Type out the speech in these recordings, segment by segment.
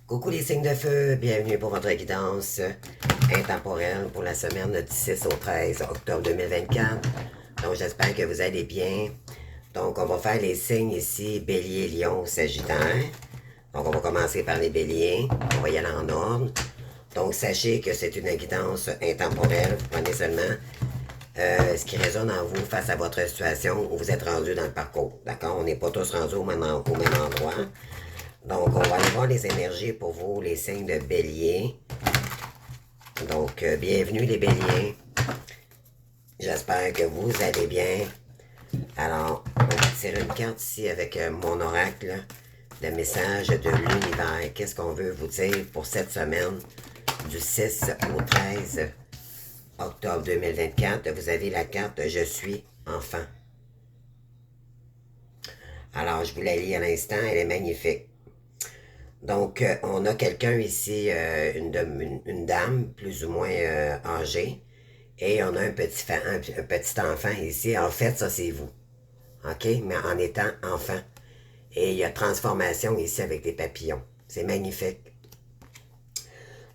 Coucou les signes de feu, bienvenue pour votre guidance intemporelle pour la semaine du 6 au 13 octobre 2024. Donc j'espère que vous allez bien. Donc on va faire les signes ici, Bélier, Lion, Sagittaire. Donc on va commencer par les Béliers, on va y aller en ordre. Donc sachez que c'est une guidance intemporelle, vous prenez seulement ce qui résonne en vous face à votre situation où vous êtes rendu dans le parcours. D'accord? On n'est pas tous rendus au même endroit. Donc, on va aller voir les énergies pour vous, les signes de Bélier. Donc, bienvenue les Béliers. J'espère que vous allez bien. Alors, on va tirer une carte ici avec mon oracle, le message de l'univers. Qu'est-ce qu'on veut vous dire pour cette semaine du 6 au 13 octobre 2024? Vous avez la carte « Je suis enfant ». Alors, je vous la lis à l'instant, elle est magnifique. Donc, on a quelqu'un ici, une dame plus ou moins âgée, et on a un petit enfant ici. En fait, ça c'est vous, OK? Mais en étant enfant. Et il y a transformation ici avec des papillons. C'est magnifique.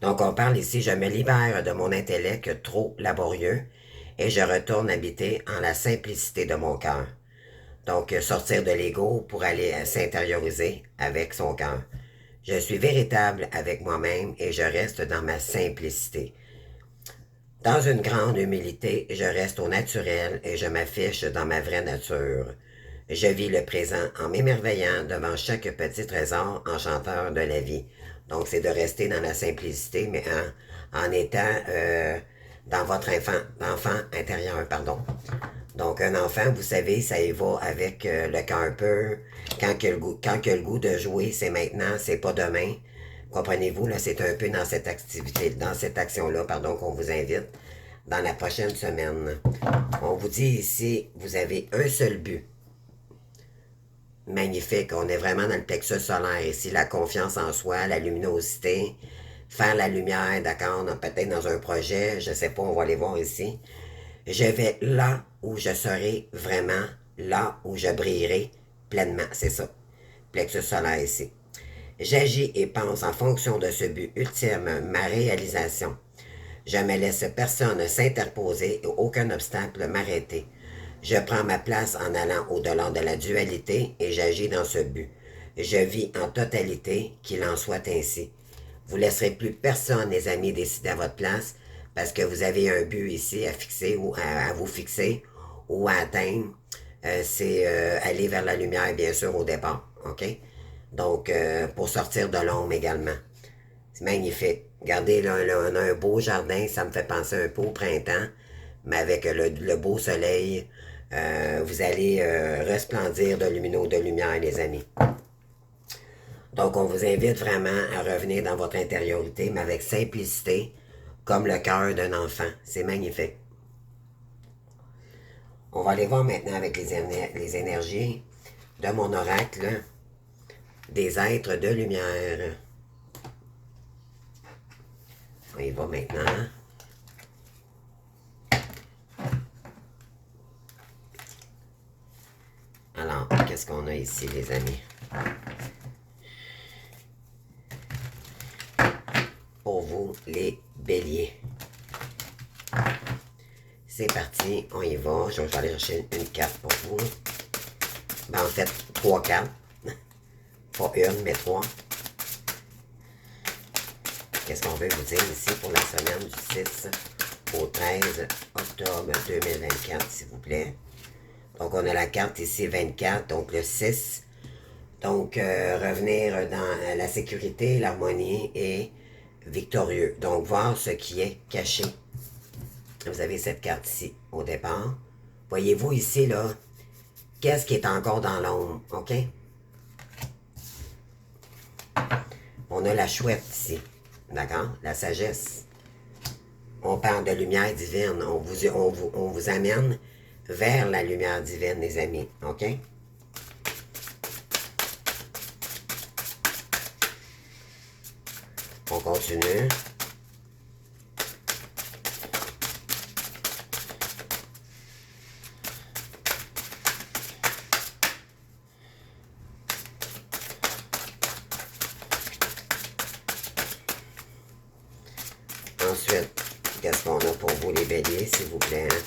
Donc, on parle ici, je me libère de mon intellect trop laborieux et je retourne habiter en la simplicité de mon cœur. Donc, sortir de l'ego pour aller s'intérioriser avec son cœur. Je suis véritable avec moi-même et je reste dans ma simplicité. Dans une grande humilité, je reste au naturel et je m'affiche dans ma vraie nature. Je vis le présent en m'émerveillant devant chaque petit trésor enchanteur de la vie. Donc, c'est de rester dans la simplicité, mais en étant dans votre enfant intérieur, pardon. Donc, un enfant, vous savez, ça y va avec le cœur pur. Quand il a le goût de jouer, c'est maintenant, c'est pas demain. Comprenez-vous, là, c'est un peu dans cette activité, dans cette action-là, pardon, qu'on vous invite dans la prochaine semaine. On vous dit ici, vous avez un seul but. Magnifique, on est vraiment dans le plexus solaire ici, la confiance en soi, la luminosité, faire la lumière, d'accord, peut-être dans un projet, je sais pas, on va aller voir ici. Je vais là où je serai vraiment, là où je brillerai pleinement, c'est ça. Plexus solaire ici. J'agis et pense en fonction de ce but ultime, ma réalisation. Je ne me laisse personne s'interposer et aucun obstacle m'arrêter. Je prends ma place en allant au-delà de la dualité et j'agis dans ce but. Je vis en totalité, qu'il en soit ainsi. Vous ne laisserez plus personne, les amis, décider à votre place parce que vous avez un but ici à fixer ou à vous fixer ou à atteindre. C'est aller vers la lumière, bien sûr, au départ. OK? Donc, pour sortir de l'ombre également. C'est magnifique. Regardez, là, on a un beau jardin. Ça me fait penser un peu au printemps. Mais avec le beau soleil, vous allez resplendir de lumière, les amis. Donc, on vous invite vraiment à revenir dans votre intériorité, mais avec simplicité, comme le cœur d'un enfant. C'est magnifique. On va aller voir maintenant avec les énergies de mon oracle des êtres de lumière. On y va maintenant. Alors, qu'est-ce qu'on a ici, les amis? Pour vous, les béliers. C'est parti, on y va. Je vais aller chercher une carte pour vous. Ben, en fait, 3 cartes. Pas une, mais 3. Qu'est-ce qu'on veut vous dire ici pour la semaine du 6 au 13 octobre 2024, s'il vous plaît? Donc, on a la carte ici 24, donc le 6. Donc, revenir dans la sécurité, l'harmonie et victorieux. Donc, voir ce qui est caché. Vous avez cette carte ici au départ. Voyez-vous ici, là, qu'est-ce qui est encore dans l'ombre, OK? On a la chouette ici, d'accord? La sagesse. On parle de lumière divine. On vous amène vers la lumière divine, les amis, OK? On continue. qu'est-ce qu'on a pour vous les béliers, s'il vous plaît. Hein?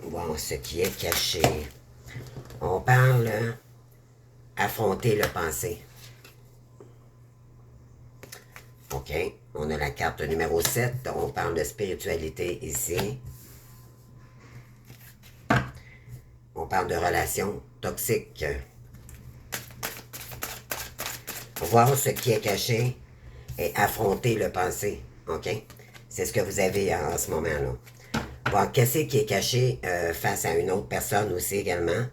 Bon, ce qui est caché. On parle affronter le passé. OK. On a la carte numéro 7. On parle de spiritualité ici. On parle de relations toxiques. Voir ce qui est caché et affronter le passé. OK? C'est ce que vous avez en ce moment-là. Voir qu'est-ce qui est caché face à une autre personne aussi également.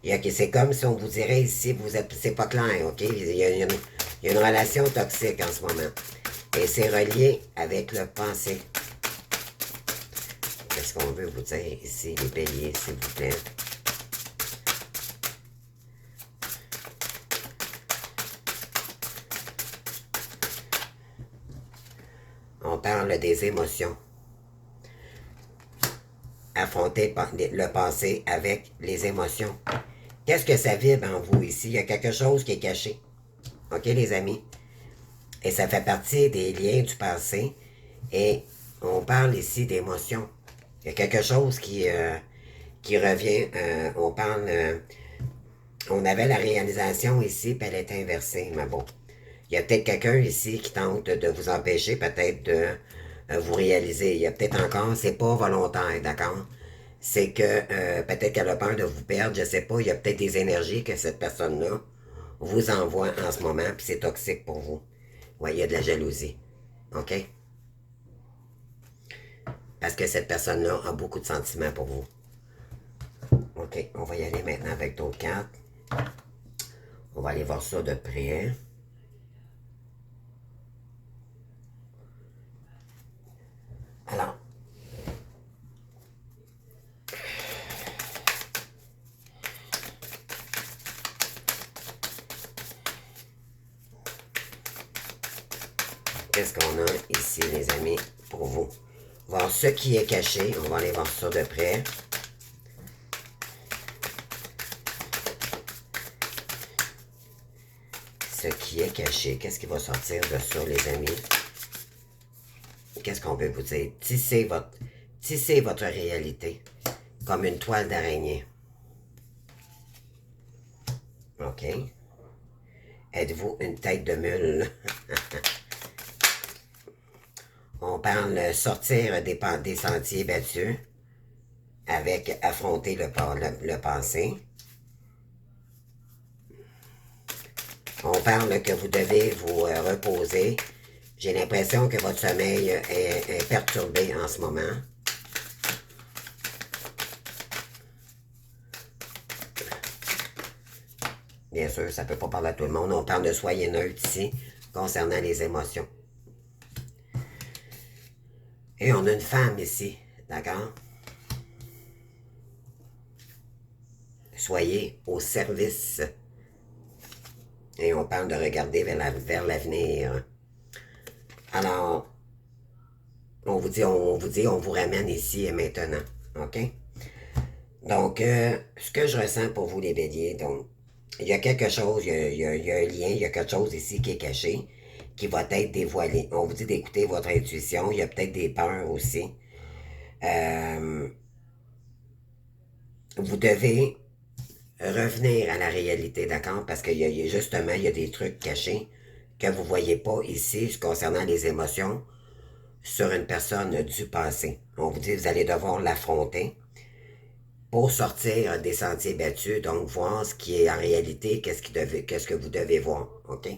C'est comme si on vous dirait ici, vous êtes, c'est pas clair, OK? Il y a une relation toxique en ce moment. Et c'est relié avec le passé. Qu'est-ce qu'on veut vous dire ici, les béliers, s'il vous plaît? On parle des émotions. Affronter le passé avec les émotions. Qu'est-ce que ça vibre en vous ici? Il y a quelque chose qui est caché. OK, les amis? Et ça fait partie des liens du passé. Et on parle ici d'émotions. Il y a quelque chose qui revient. On parle... on avait la réalisation ici, puis elle est inversée, mais bon. Il y a peut-être quelqu'un ici qui tente de vous empêcher peut-être de vous réaliser. Il y a peut-être encore, c'est pas volontaire, d'accord? C'est que peut-être qu'elle a peur de vous perdre, je sais pas. Il y a peut-être des énergies que cette personne-là vous envoie en ce moment, puis c'est toxique pour vous. Oui, il y a de la jalousie. OK? Parce que cette personne-là a beaucoup de sentiments pour vous. OK, on va y aller maintenant avec d'autres cartes. On va aller voir ça de près. Alors, qu'est-ce qu'on a ici, les amis, pour vous? Voir ce qui est caché. On va aller voir ça de près. Ce qui est caché. Qu'est-ce qui va sortir de ça, les amis? Qu'est-ce qu'on peut vous dire? Tissez votre réalité comme une toile d'araignée. OK? Êtes-vous une tête de mule? On parle sortir des sentiers battus avec affronter le passé. On parle que vous devez vous reposer. J'ai l'impression que votre sommeil est perturbé en ce moment. Bien sûr, ça ne peut pas parler à tout le monde. On parle de soyez neutre ici, concernant les émotions. Et on a une femme ici, d'accord? Soyez au service. Et on parle de regarder vers l'avenir. Alors, on vous ramène ici et maintenant. OK? Donc, ce que je ressens pour vous, les béliers, donc, il y a quelque chose, il y a un lien, il y a quelque chose ici qui est caché, qui va être dévoilé. On vous dit d'écouter votre intuition, il y a peut-être des peurs aussi. Vous devez revenir à la réalité, d'accord? Parce qu'il justement, il y a des trucs cachés que vous ne voyez pas ici concernant les émotions sur une personne du passé. On vous dit, vous allez devoir l'affronter pour sortir des sentiers battus, donc voir ce qui est en réalité, qu'est-ce que vous devez voir, OK?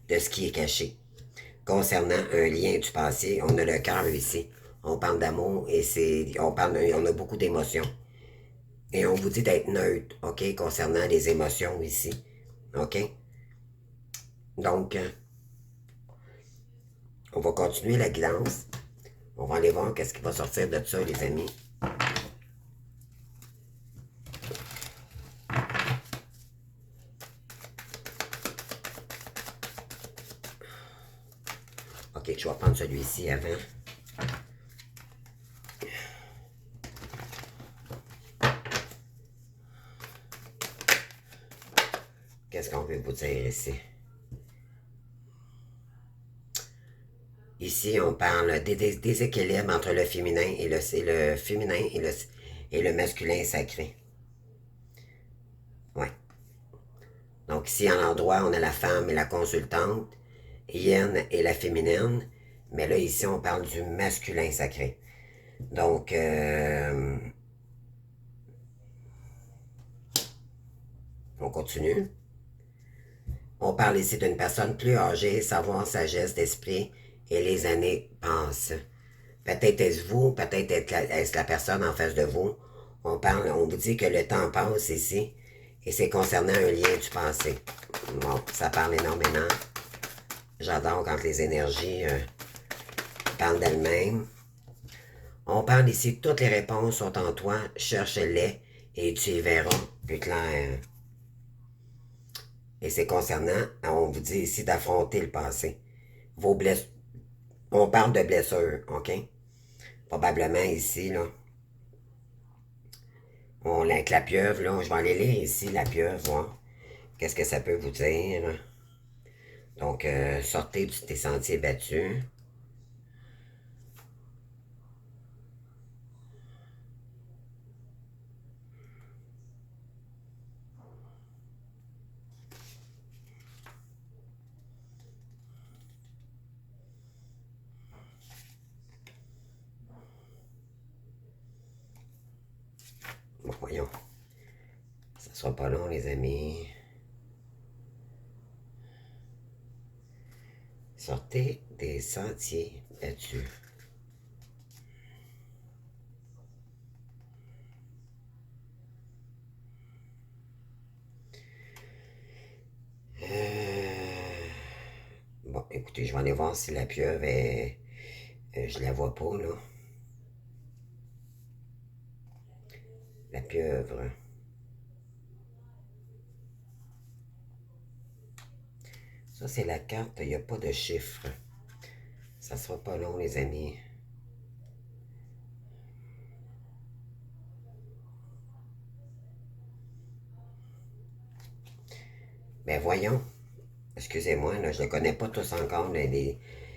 De ce qui est caché. Concernant un lien du passé, on a le cœur ici. On parle d'amour et on a beaucoup d'émotions. Et on vous dit d'être neutre, OK, concernant les émotions ici. OK? Donc, on va continuer la guidance. On va aller voir qu'est-ce qui va sortir de ça, les amis. OK, je vais prendre celui-ci avant. Qu'est-ce qu'on veut vous dire ici? Ici, on parle des déséquilibres entre le féminin et le féminin et le masculin sacré. Ouais. Donc ici, en l'endroit, on a la femme et la consultante, yin et la féminine, mais là, ici, on parle du masculin sacré. Donc, on continue. On parle ici d'une personne plus âgée, savoir, sagesse d'esprit, et les années passent. Peut-être est-ce vous, peut-être est-ce la personne en face de vous. On vous dit que le temps passe ici, et c'est concernant un lien du passé. Bon, ça parle énormément. J'adore quand les énergies parlent d'elles-mêmes. On parle ici, toutes les réponses sont en toi, cherche-les, et tu y verras plus clair. Et c'est concernant, on vous dit ici d'affronter le passé. Vos blessures. On parle de blessures, OK? Probablement ici, là. Avec la pieuvre, là, je vais aller lire ici la pieuvre, voir qu'est-ce que ça peut vous dire. Donc, sortez des sentiers battus. Bon, voyons. Ça sera pas long, les amis. Sortez des sentiers battus. Bon, écoutez, je vais aller voir si la pieuvre est... je la vois pas, là. La pieuvre. Ça, c'est la carte, il n'y a pas de chiffre. Ça sera pas long, les amis. Ben voyons. Excusez-moi, là, je ne le connais pas tous encore.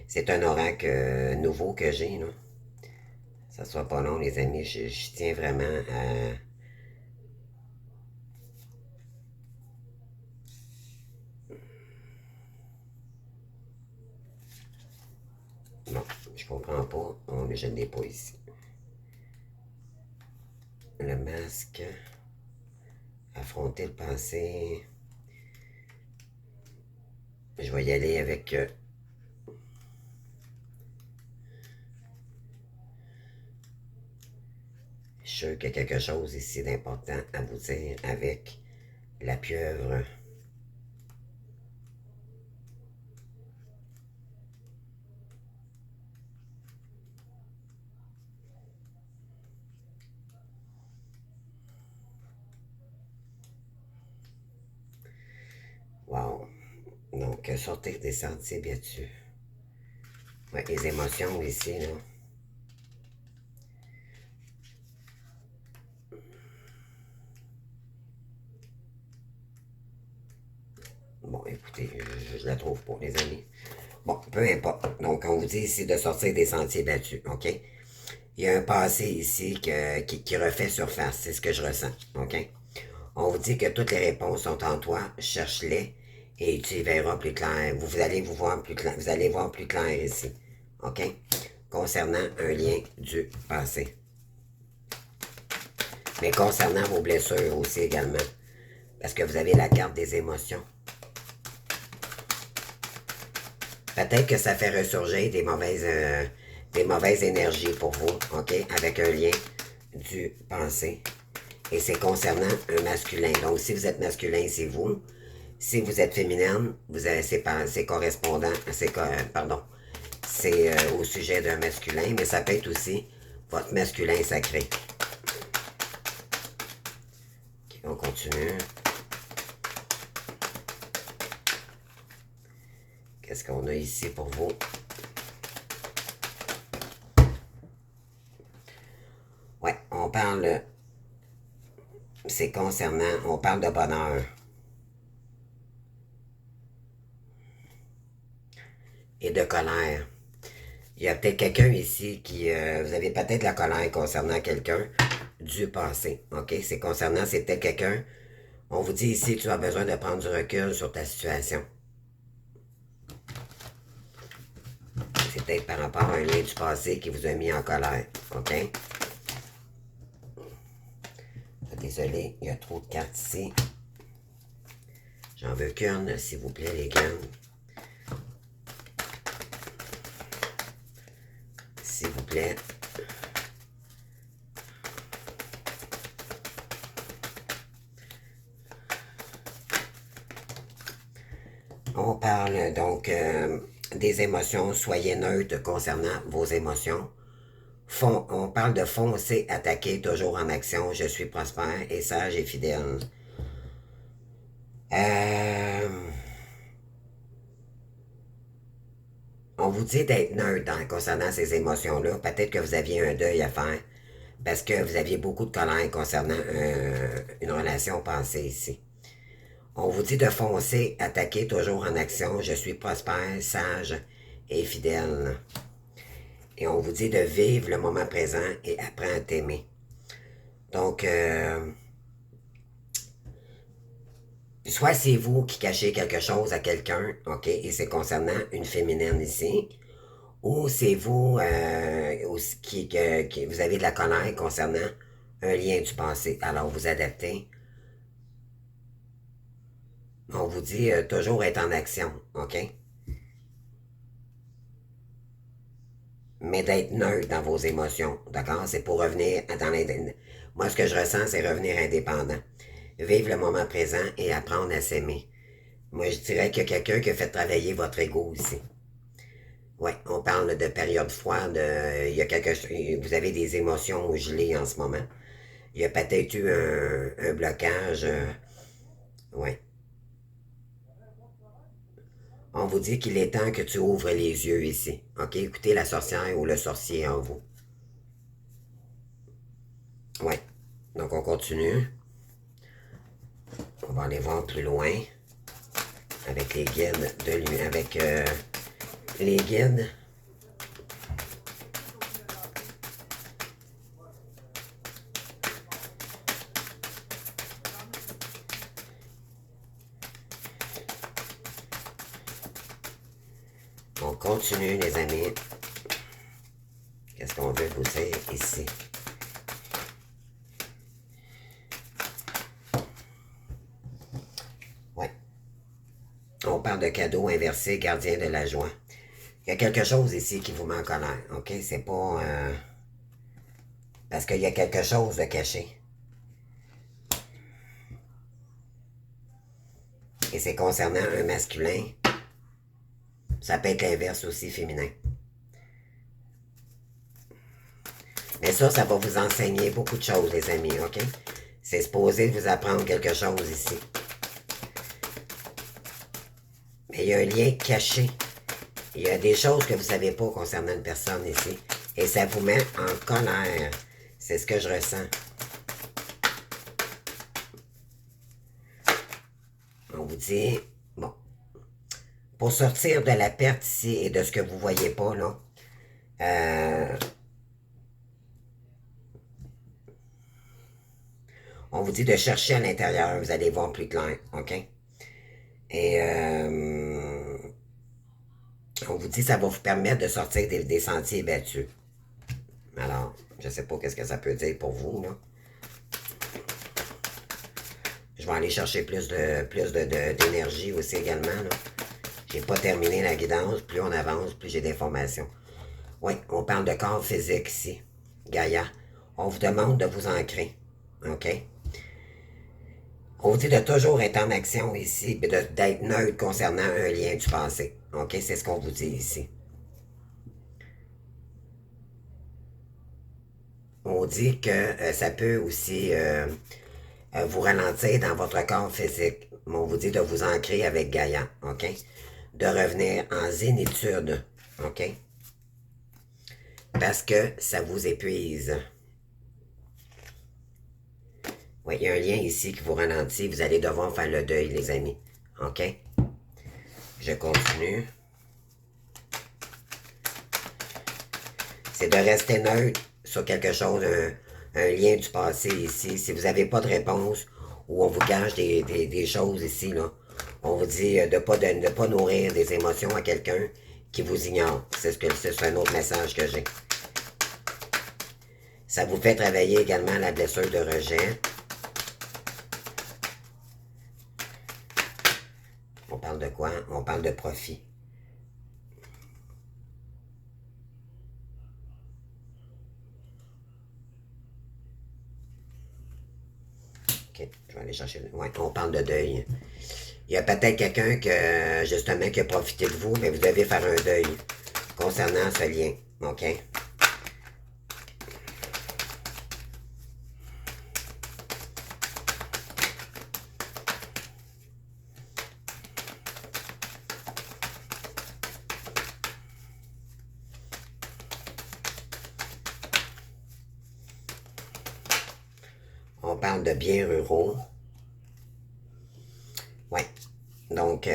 C'est un oracle nouveau que j'ai, là. Ça soit pas long, les amis. Je tiens vraiment à... Bon, je comprends pas. Je ne l'ai pas ici. Le masque. Affronter le passé. Je vais y aller avec... je suis sûr qu'il y a quelque chose ici d'important à vous dire avec la pieuvre. Wow. Donc, sortir des sentiers battus. Ouais, les émotions ici, là. Bon, écoutez, je la trouve pas, les amis. Bon, peu importe. Donc, on vous dit ici de sortir des sentiers battus, OK? Il y a un passé ici qui refait surface, c'est ce que je ressens, OK? On vous dit que toutes les réponses sont en toi, cherche-les et tu y verras plus clair. Vous allez vous voir plus clair, vous allez voir plus clair ici, OK? Concernant un lien du passé. Mais concernant vos blessures aussi également, parce que vous avez la carte des émotions. Peut-être que ça fait ressurgir des mauvaises énergies pour vous, OK? Avec un lien du passé. Et c'est concernant un masculin. Donc, si vous êtes masculin, c'est vous. Si vous êtes féminine, c'est correspondant, pardon, c'est au sujet d'un masculin, mais ça peut être aussi votre masculin sacré. OK, on continue. Qu'est-ce qu'on a ici pour vous? Ouais, on parle... C'est concernant... On parle de bonheur. Et de colère. Il y a peut-être quelqu'un ici qui... vous avez peut-être la colère concernant quelqu'un du passé. OK? C'est concernant, c'est peut-être quelqu'un... On vous dit ici, tu as besoin de prendre du recul sur ta situation. C'est peut-être par rapport à un lien du passé qui vous a mis en colère. OK? Désolé, il y a trop de cartes ici. J'en veux qu'une, s'il vous plaît, les gars. S'il vous plaît. On parle donc des émotions. Soyez neutre concernant vos émotions. On parle de foncer, attaquer, toujours en action. Je suis prospère et sage et fidèle. On vous dit d'être neutre concernant ces émotions-là. Peut-être que vous aviez un deuil à faire parce que vous aviez beaucoup de colère concernant une relation passée ici. On vous dit de foncer, attaquer, toujours en action. Je suis prospère, sage et fidèle. Et on vous dit de vivre le moment présent et apprendre à t'aimer. Donc, soit c'est vous qui cachez quelque chose à quelqu'un, OK, et c'est concernant une féminine ici, ou c'est vous qui vous avez de la colère concernant un lien du passé. Alors, vous adaptez. On vous dit toujours être en action, OK? Mais d'être neutre dans vos émotions, d'accord? C'est pour revenir dans l'indépendance. Moi, ce que je ressens, c'est revenir indépendant. Vivre le moment présent et apprendre à s'aimer. Moi, je dirais qu'il y a quelqu'un qui a fait travailler votre ego ici. Oui, on parle de période froide. Il y a vous avez des émotions gelées en ce moment. Il y a peut-être eu un blocage. Oui. On vous dit qu'il est temps que tu ouvres les yeux ici. OK? Écoutez la sorcière ou le sorcier en vous. Oui. Donc, on continue. On va aller voir plus loin avec les guides de lui, avec les guides. On continue, les amis. Qu'est-ce qu'on veut vous dire ici? Ouais. On parle de cadeau inversé, gardien de la joie. Il y a quelque chose ici qui vous met en colère, OK? C'est pas... parce qu'il y a quelque chose de caché. Et c'est concernant un masculin. Ça peut être l'inverse aussi, féminin. Mais ça va vous enseigner beaucoup de choses, les amis, OK? C'est supposé vous apprendre quelque chose ici. Mais il y a un lien caché. Il y a des choses que vous ne savez pas concernant une personne ici. Et ça vous met en colère. C'est ce que je ressens. On vous dit, bon, pour sortir de la perte ici et de ce que vous ne voyez pas, là, on vous dit de chercher à l'intérieur, vous allez voir plus clair, OK? Et on vous dit que ça va vous permettre de sortir des sentiers battus. Alors, je ne sais pas qu'est-ce que ça peut dire pour vous, là. Je vais aller chercher plus d'énergie aussi également, là. J'ai pas terminé la guidance. Plus on avance, plus j'ai d'informations. Oui, on parle de corps physique ici. Gaïa. On vous demande de vous ancrer. OK? On vous dit de toujours être en action ici, et d'être neutre concernant un lien du passé. OK? C'est ce qu'on vous dit ici. On dit que ça peut aussi vous ralentir dans votre corps physique. Mais on vous dit de vous ancrer avec Gaïa. OK? De revenir en zénitude. OK? Parce que ça vous épuise. Oui, il y a un lien ici qui vous ralentit. Vous allez devoir faire le deuil, les amis. OK? Je continue. C'est de rester neutre sur quelque chose, un lien du passé ici. Si vous n'avez pas de réponse ou on vous cache des choses ici, là, on vous dit de pas nourrir des émotions à quelqu'un qui vous ignore. C'est un autre message que j'ai. Ça vous fait travailler également la blessure de rejet. On parle de quoi? On parle de profit. Ok, je vais aller chercher. Ouais, on parle de deuil. Il y a peut-être quelqu'un que, justement, qui a profité de vous, mais vous devez faire un deuil concernant ce lien. OK? On parle de biens ruraux. Ouais. Donc,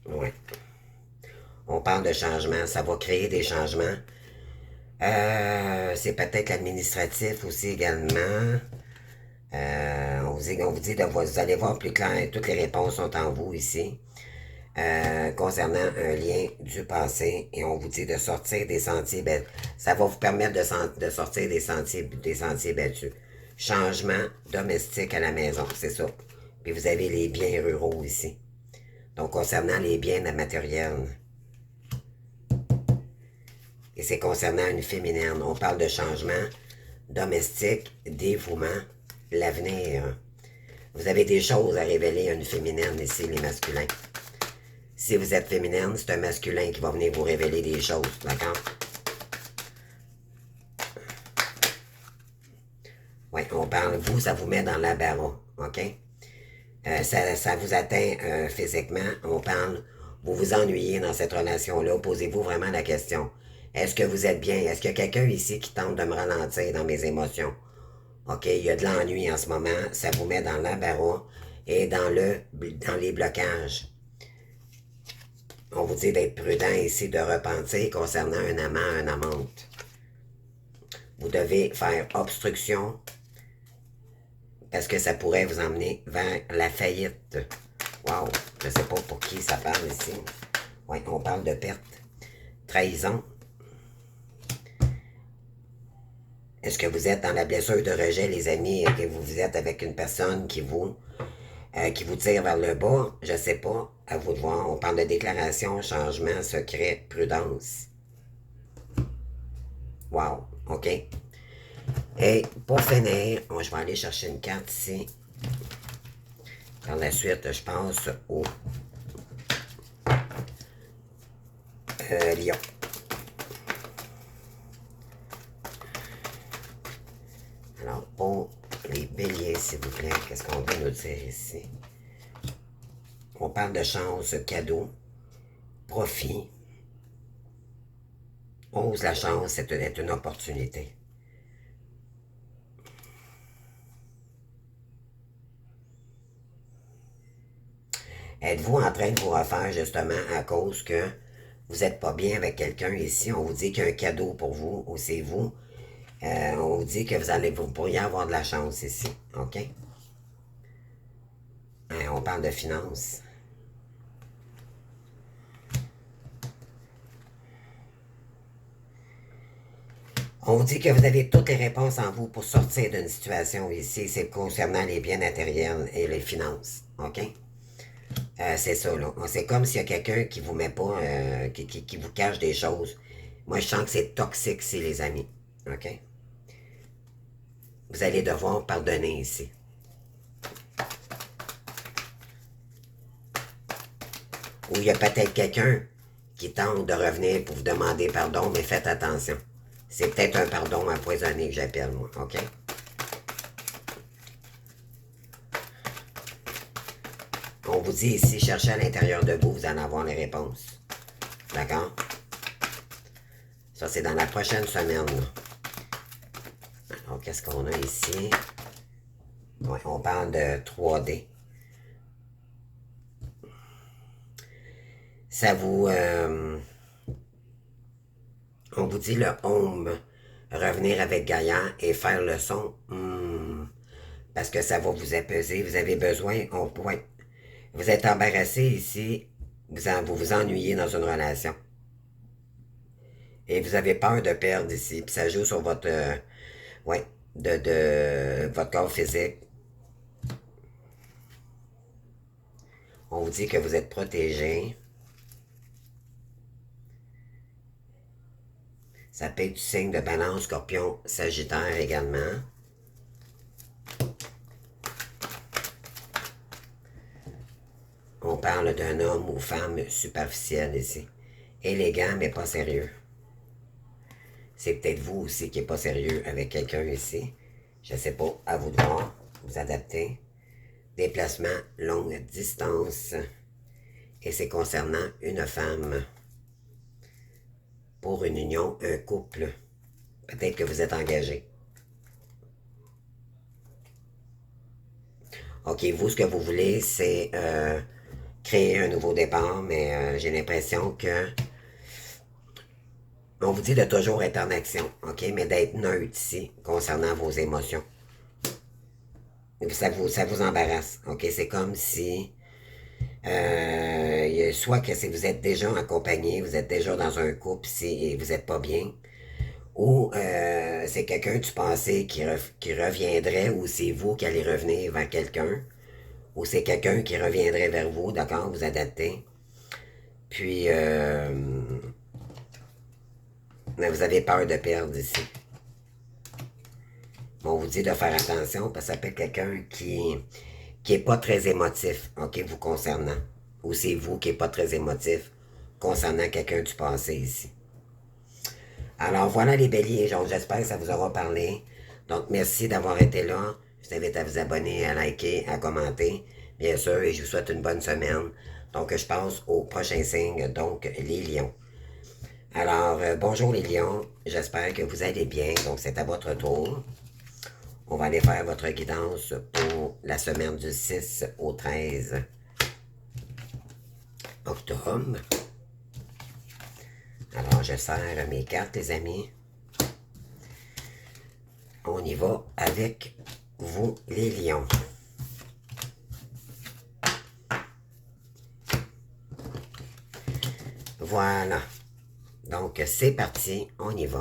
ouais. On parle de changement. Ça va créer des changements. C'est peut-être administratif aussi également. On vous dit de vous allez voir plus clair. Toutes les réponses sont en vous ici. Concernant un lien du passé et on vous dit de sortir des sentiers battus. Ça va vous permettre de sortir des sentiers battus. Changement domestique à la maison, c'est ça. Puis vous avez les biens ruraux ici. Donc concernant les biens matériels. Et c'est concernant une féminine. On parle de changement domestique, dévouement, l'avenir. Vous avez des choses à révéler à une féminine ici, les masculins. Si vous êtes féminine, c'est un masculin qui va venir vous révéler des choses, d'accord? Oui, on parle, vous, ça vous met dans l'embarras, OK? Ça vous atteint physiquement, on parle, vous vous ennuyez dans cette relation-là, posez-vous vraiment la question. Est-ce que vous êtes bien? Est-ce qu'il y a quelqu'un ici qui tente de me ralentir dans mes émotions? OK, il y a de l'ennui en ce moment, ça vous met dans l'embarras et dans les blocages. On vous dit d'être prudent ici, de repentir concernant un amant, une amante. Vous devez faire obstruction parce que ça pourrait vous emmener vers la faillite. Wow, je ne sais pas pour qui ça parle ici. Oui, on parle de perte. Trahison. Est-ce que vous êtes dans la blessure de rejet, les amis, et que vous êtes avec une personne qui vous tire vers le bas? Je ne sais pas. À vous de voir. On parle de déclaration, changement, secret, prudence. Wow, OK. Et pour finir, je vais aller chercher une carte ici. Par la suite, je passe au lion. Alors, pour les béliers, s'il vous plaît, qu'est-ce qu'on veut nous dire ici? On parle de chance, cadeau, profit. Ose la chance, c'est une opportunité. Êtes-vous en train de vous refaire justement à cause que vous n'êtes pas bien avec quelqu'un ici? On vous dit qu'il y a un cadeau pour vous, ou c'est vous. On vous dit que vous pourriez avoir de la chance ici. OK? On parle de finances. On vous dit que vous avez toutes les réponses en vous pour sortir d'une situation ici. C'est concernant les biens matériels et les finances. OK? C'est ça, là. C'est comme s'il y a quelqu'un qui vous met pas, qui vous cache des choses. Moi, je sens que c'est toxique ici, les amis. OK? Vous allez devoir pardonner ici. Ou il y a peut-être quelqu'un qui tente de revenir pour vous demander pardon, mais faites attention. C'est peut-être un pardon empoisonné que j'appelle, moi. OK? On vous dit ici, cherchez à l'intérieur de vous, vous allez avoir les réponses. D'accord? Ça, c'est dans la prochaine semaine. Alors, qu'est-ce qu'on a ici? Ouais, on parle de 3D. Ça vous... on vous dit le home, revenir avec Gaïa et faire le son. Parce que ça va vous apaiser. Vous avez besoin... ouais. Vous êtes embarrassé ici. Vous vous ennuyez dans une relation. Et vous avez peur de perdre ici. Puis ça joue sur votre... ouais. De votre corps physique. On vous dit que vous êtes protégé. Ça peut être du signe de Balance, Scorpion, Sagittaire également. On parle d'un homme ou femme superficiel ici. Élégant, mais pas sérieux. C'est peut-être vous aussi qui n'êtes pas sérieux avec quelqu'un ici. Je ne sais pas, à vous de voir, vous adapter. Déplacement longue distance. Et c'est concernant une femme. Pour une union, un couple. Peut-être que vous êtes engagé. OK, vous, ce que vous voulez, c'est créer un nouveau départ, mais j'ai l'impression que on vous dit de toujours être en action, OK, mais d'être neutre ici, concernant vos émotions. Ça vous embarrasse, OK? C'est comme si soit que si vous êtes déjà accompagné, vous êtes déjà dans un couple si vous n'êtes pas bien, ou c'est quelqu'un du passé qui reviendrait, ou c'est vous qui allez revenir vers quelqu'un, ou c'est quelqu'un qui reviendrait vers vous, d'accord, vous adaptez. Puis, mais vous avez peur de perdre ici. On vous dit de faire attention parce que ça peut être quelqu'un qui est pas très émotif, ok, vous concernant. Ou c'est vous qui est pas très émotif concernant quelqu'un du passé ici. Alors voilà les béliers, j'espère que ça vous aura parlé. Donc merci d'avoir été là. Je vous invite à vous abonner, à liker, à commenter, bien sûr, et je vous souhaite une bonne semaine. Donc je passe au prochain signe, donc les lions. Alors, bonjour les lions, j'espère que vous allez bien, donc c'est à votre tour. On va aller faire votre guidance pour la semaine du 6 au 13 octobre. Alors, je sers mes cartes, les amis. On y va avec vous, les lions. Voilà. Donc, c'est parti. On y va.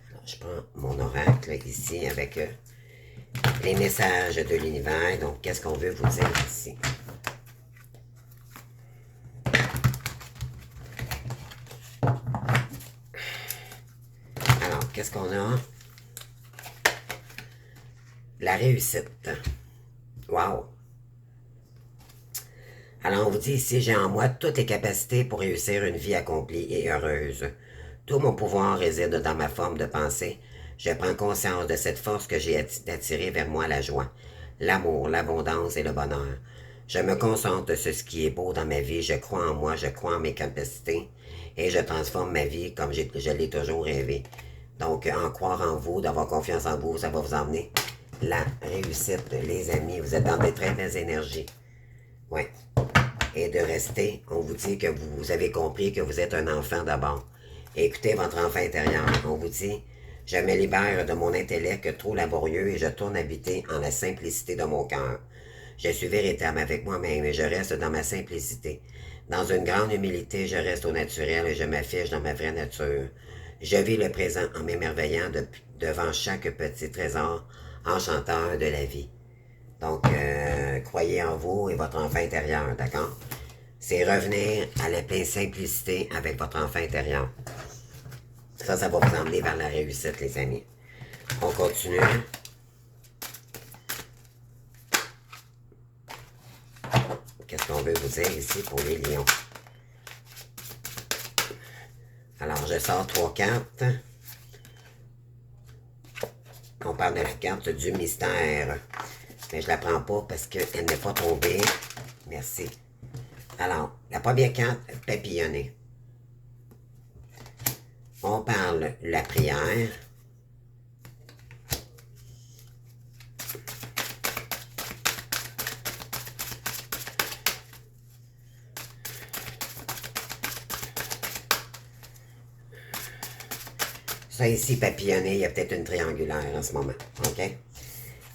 Alors, je prends mon oracle ici avec les messages de l'univers. Donc, qu'est-ce qu'on veut vous dire ici? Alors, qu'est-ce qu'on a? La réussite. Wow! Alors, on vous dit ici, j'ai en moi toutes les capacités pour réussir une vie accomplie et heureuse. Tout mon pouvoir réside dans ma forme de pensée. Je prends conscience de cette force que j'ai attirée vers moi la joie, l'amour, l'abondance et le bonheur. Je me concentre sur ce qui est beau dans ma vie. Je crois en moi, je crois en mes capacités et je transforme ma vie comme je l'ai toujours rêvé. Donc, en croire en vous, d'avoir confiance en vous, ça va vous emmener la réussite, les amis. Vous êtes dans de très belles énergies. Oui. Et de rester, on vous dit que vous avez compris que vous êtes un enfant d'abord. Écoutez votre enfant intérieur. On vous dit, je me libère de mon intellect trop laborieux et je tourne habiter en la simplicité de mon cœur. Je suis véritable avec moi-même et je reste dans ma simplicité. Dans une grande humilité, je reste au naturel et je m'affiche dans ma vraie nature. Je vis le présent en m'émerveillant devant chaque petit trésor enchanteur de la vie. Donc, croyez en vous et votre enfant intérieur, d'accord? C'est revenir à la pleine simplicité avec votre enfant intérieur. Ça va vous emmener vers la réussite, les amis. On continue. Qu'est-ce qu'on veut vous dire ici pour les lions? Alors, je sors 3 cartes. On parle de la carte du mystère. Mais je ne la prends pas parce qu'elle n'est pas tombée. Merci. Alors, la première carte, papillonner. On parle la prière. Ça ici, papillonné, il y a peut-être une triangulaire en ce moment. OK?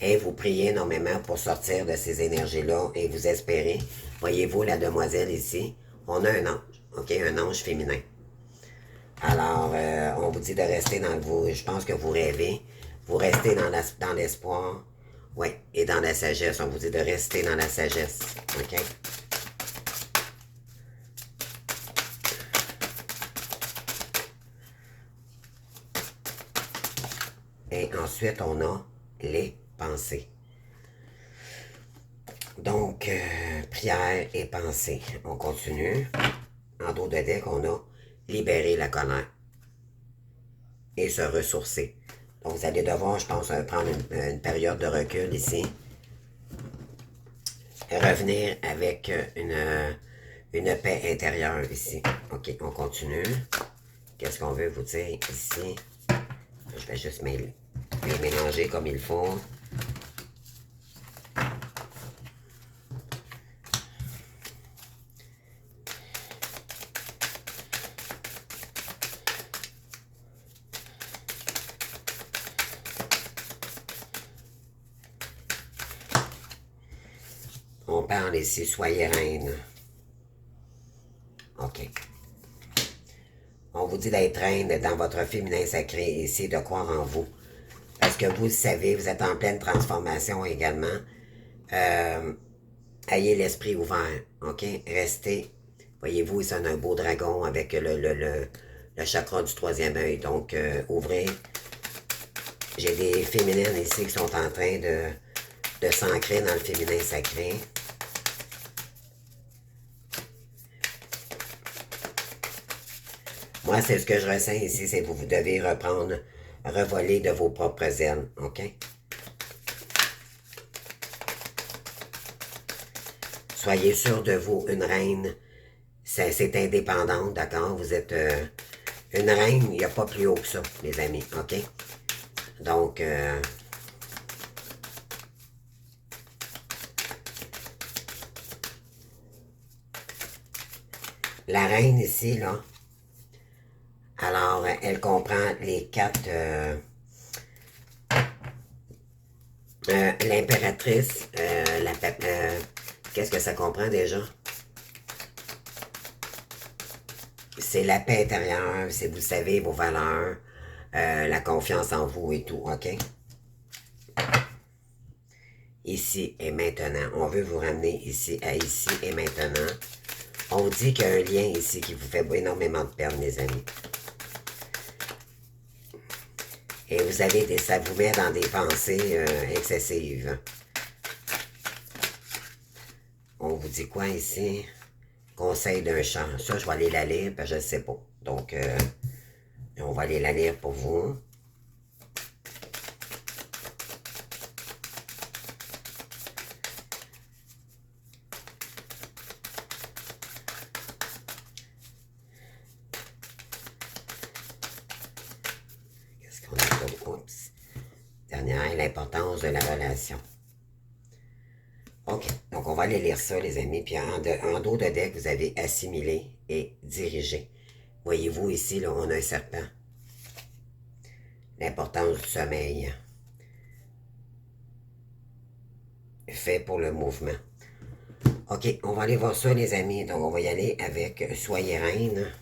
Et vous priez énormément pour sortir de ces énergies-là et vous espérez. Voyez-vous la demoiselle ici? On a un ange. OK? Un ange féminin. Alors, on vous dit de rester dans vous. Je pense que vous rêvez. Vous restez dans l'espoir. Oui, et dans la sagesse. On vous dit de rester dans la sagesse. OK? Et ensuite, on a les pensées. Donc, prière et pensée. On continue. En dos de deck, on a libérer la colère et se ressourcer. Donc, vous allez devoir, je pense, prendre une période de recul ici. Revenir avec une paix intérieure ici. OK, on continue. Qu'est-ce qu'on veut vous dire ici? Je vais juste les mélanger comme il faut. On parle ici, soyez reine. OK. On vous dit d'être reine dans votre féminin sacré ici, de croire en vous. Parce que vous le savez, vous êtes en pleine transformation également. Ayez l'esprit ouvert, OK? Restez. Voyez-vous, il sonne un beau dragon avec le chakra du troisième œil. Donc, ouvrez. J'ai des féminines ici qui sont en train de s'ancrer dans le féminin sacré. Moi, c'est ce que je ressens ici, c'est que vous devez reprendre, revoler de vos propres ailes, OK? Soyez sûr de vous, une reine, c'est indépendante, d'accord? Vous êtes une reine, il n'y a pas plus haut que ça, les amis, OK? Donc, la reine ici, là, alors, elle comprend les quatre... l'impératrice, qu'est-ce que ça comprend déjà? C'est la paix intérieure, c'est vous savez vos valeurs, la confiance en vous et tout, OK? Ici et maintenant. On veut vous ramener ici à ici et maintenant. On vous dit qu'il y a un lien ici qui vous fait énormément de peine, mes amis. Et vous avez ça vous met dans des pensées excessives. On vous dit quoi ici? Conseil d'un chant. Ça, je vais aller la lire, parce que je ne sais pas. Donc, on va aller la lire pour vous. Qu'est-ce qu'on a d'autre? Oups. Dernière, l'importance de la relation. OK. Donc, on va aller lire ça, les amis. Puis, en dos de deck, vous avez assimilé et dirigé. Voyez-vous, ici, là, on a un serpent. L'importance du sommeil. Fait pour le mouvement. OK, on va aller voir ça, les amis. Donc, on va y aller avec Soyez reine.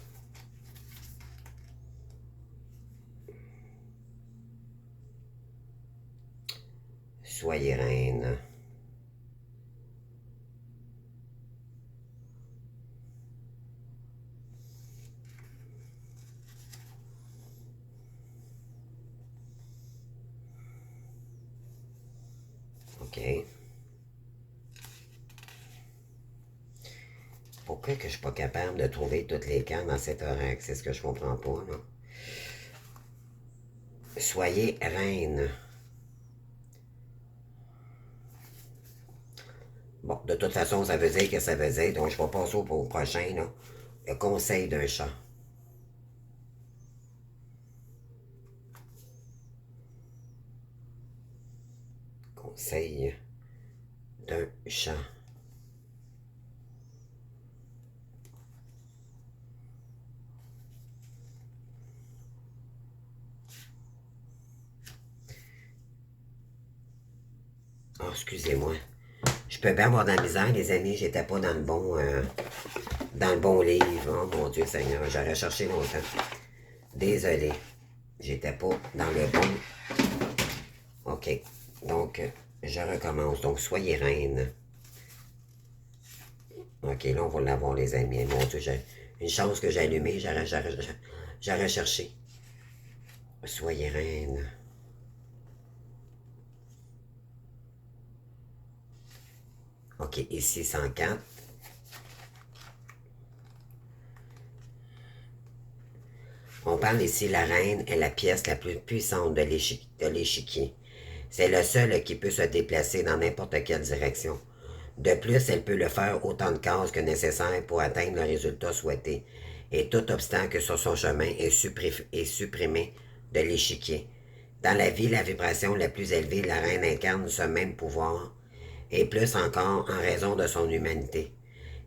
Soyez reine. OK. Pourquoi que je suis pas capable de trouver toutes les cartes dans cet oracle? C'est ce que je comprends pas, là. Soyez reine. Bon, de toute façon, ça veut dire que ça veut dire. Donc, je vais passer au prochain, là. Le conseil d'un chat. Conseil d'un chat. Oh, excusez-moi. Je peux bien avoir de la misère, les amis. J'étais pas dans le bon livre. Oh mon Dieu Seigneur, j'aurais cherché longtemps. Désolé. J'étais pas dans le bon. OK. Donc, je recommence. Donc, soyez reine. OK, là, on va l'avoir, les amis. Mon Dieu, j'ai une chance que j'ai allumé. J'aurais cherché. Soyez reine. OK, ici, 104. On parle ici, la reine est la pièce la plus puissante de l'échiquier. C'est le seul qui peut se déplacer dans n'importe quelle direction. De plus, elle peut le faire autant de cases que nécessaire pour atteindre le résultat souhaité. Et tout obstacle sur son chemin est supprimé de l'échiquier. Dans la vie, la vibration la plus élevée, la reine incarne ce même pouvoir, et plus encore en raison de son humanité.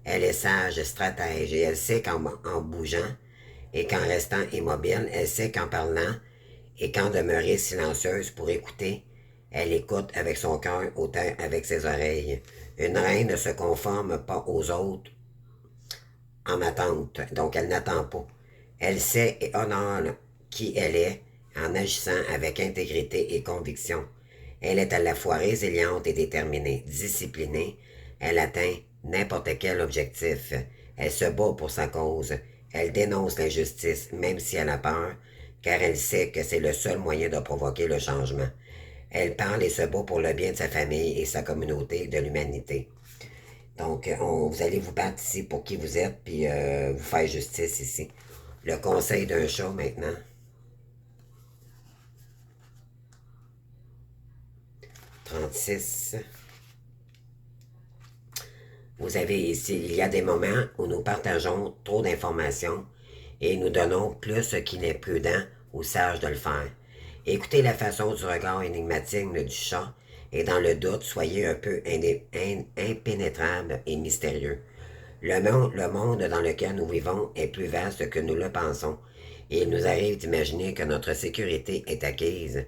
Elle est sage, stratège, et elle sait qu'en bougeant et qu'en restant immobile, elle sait qu'en parlant et qu'en demeurer silencieuse pour écouter, elle écoute avec son cœur autant avec ses oreilles. Une reine ne se conforme pas aux autres en attente, donc elle n'attend pas. Elle sait et honore qui elle est en agissant avec intégrité et conviction. Elle est à la fois résiliente et déterminée, disciplinée. Elle atteint n'importe quel objectif. Elle se bat pour sa cause. Elle dénonce l'injustice, même si elle a peur, car elle sait que c'est le seul moyen de provoquer le changement. Elle parle et se bat pour le bien de sa famille et sa communauté, de l'humanité. Donc, vous allez vous battre ici pour qui vous êtes, puis vous faire justice ici. Le conseil d'un chat maintenant. 36. Vous avez ici, il y a des moments où nous partageons trop d'informations et nous donnons plus ce qui n'est prudent ou sage de le faire. Écoutez la façon du regard énigmatique du chat et dans le doute, soyez un peu impénétrable et mystérieux. Le monde dans lequel nous vivons est plus vaste que nous le pensons et il nous arrive d'imaginer que notre sécurité est acquise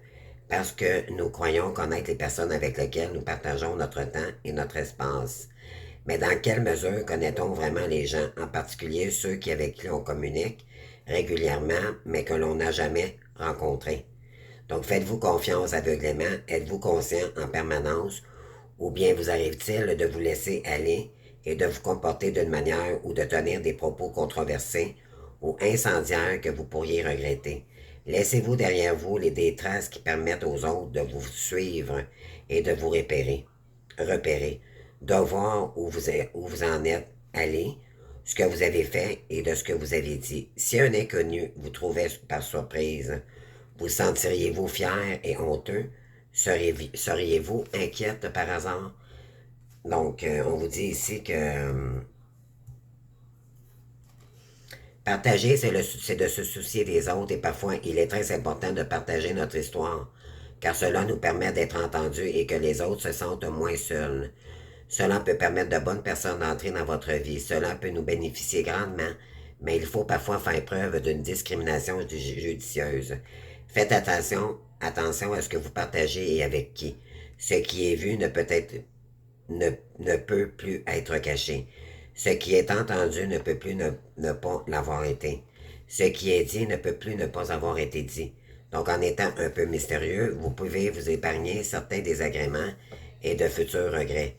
parce que nous croyons connaître les personnes avec lesquelles nous partageons notre temps et notre espace. Mais dans quelle mesure connaît-on vraiment les gens, en particulier ceux avec qui on communique régulièrement, mais que l'on n'a jamais rencontrés? Donc faites-vous confiance aveuglément, êtes-vous conscient en permanence, ou bien vous arrive-t-il de vous laisser aller et de vous comporter d'une manière ou de tenir des propos controversés ou incendiaires que vous pourriez regretter? Laissez-vous derrière vous des traces qui permettent aux autres de vous suivre et de vous repérer, de voir où vous en êtes allé, ce que vous avez fait et de ce que vous avez dit. Si un inconnu vous trouvait par surprise, vous sentiriez-vous fier et honteux? Seriez-vous inquiète par hasard? Donc, on vous dit ici que partager, c'est de se soucier des autres et parfois il est très important de partager notre histoire, car cela nous permet d'être entendus et que les autres se sentent moins seuls. Cela peut permettre de bonnes personnes d'entrer dans votre vie. Cela peut nous bénéficier grandement, mais il faut parfois faire preuve d'une discrimination judicieuse. Faites attention à ce que vous partagez et avec qui. Ce qui est vu ne peut plus être caché. Ce qui est entendu ne peut plus ne pas l'avoir été. Ce qui est dit ne peut plus ne pas avoir été dit. Donc, en étant un peu mystérieux, vous pouvez vous épargner certains désagréments et de futurs regrets.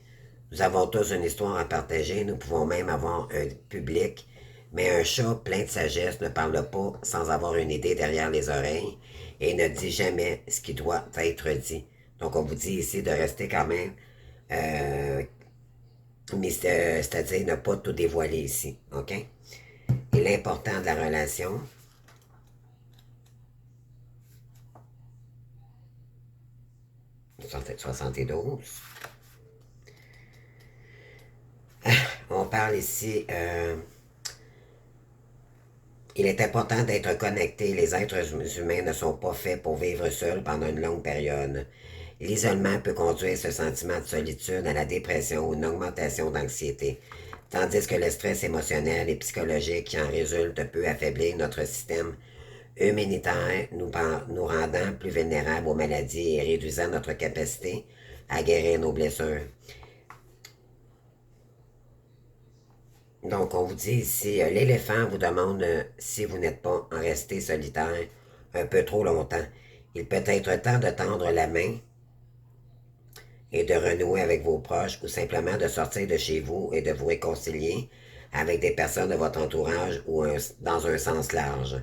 Nous avons tous une histoire à partager, nous pouvons même avoir un public, mais un chat plein de sagesse ne parle pas sans avoir une idée derrière les oreilles et ne dit jamais ce qui doit être dit. Donc, on vous dit ici de rester quand même c'est-à-dire ne pas tout dévoiler ici, OK? Et l'important de la relation, « 72. On parle ici, il est important d'être connecté. Les êtres humains ne sont pas faits pour vivre seuls pendant une longue période. L'isolement peut conduire ce sentiment de solitude à la dépression ou une augmentation d'anxiété, tandis que le stress émotionnel et psychologique qui en résulte peut affaiblir notre système immunitaire, nous rendant plus vulnérables aux maladies et réduisant notre capacité à guérir nos blessures. Donc, on vous dit ici, l'éléphant vous demande si vous n'êtes pas en resté solitaire un peu trop longtemps. Il peut être temps de tendre la main et de renouer avec vos proches ou simplement de sortir de chez vous et de vous réconcilier avec des personnes de votre entourage ou dans un sens large.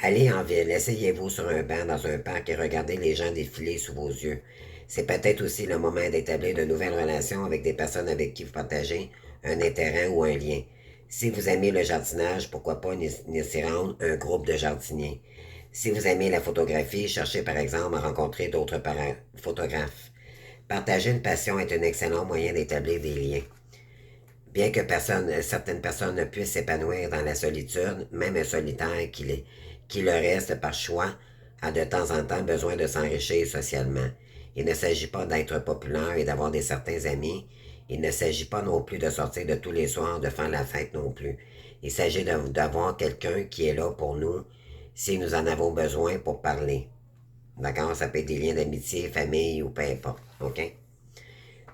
Allez en ville, essayez-vous sur un banc dans un parc et regardez les gens défiler sous vos yeux. C'est peut-être aussi le moment d'établir de nouvelles relations avec des personnes avec qui vous partagez un intérêt ou un lien. Si vous aimez le jardinage, pourquoi pas s'y rendre un groupe de jardiniers. Si vous aimez la photographie, cherchez par exemple à rencontrer d'autres photographes. Partager une passion est un excellent moyen d'établir des liens. Bien que certaines personnes ne puissent s'épanouir dans la solitude, même un solitaire qui le reste par choix a de temps en temps besoin de s'enrichir socialement. Il ne s'agit pas d'être populaire et d'avoir des certains amis. Il ne s'agit pas non plus de sortir de tous les soirs, de faire la fête non plus. Il s'agit d'avoir quelqu'un qui est là pour nous si nous en avons besoin pour parler. D'accord? Ça peut être des liens d'amitié, famille ou peu importe. OK?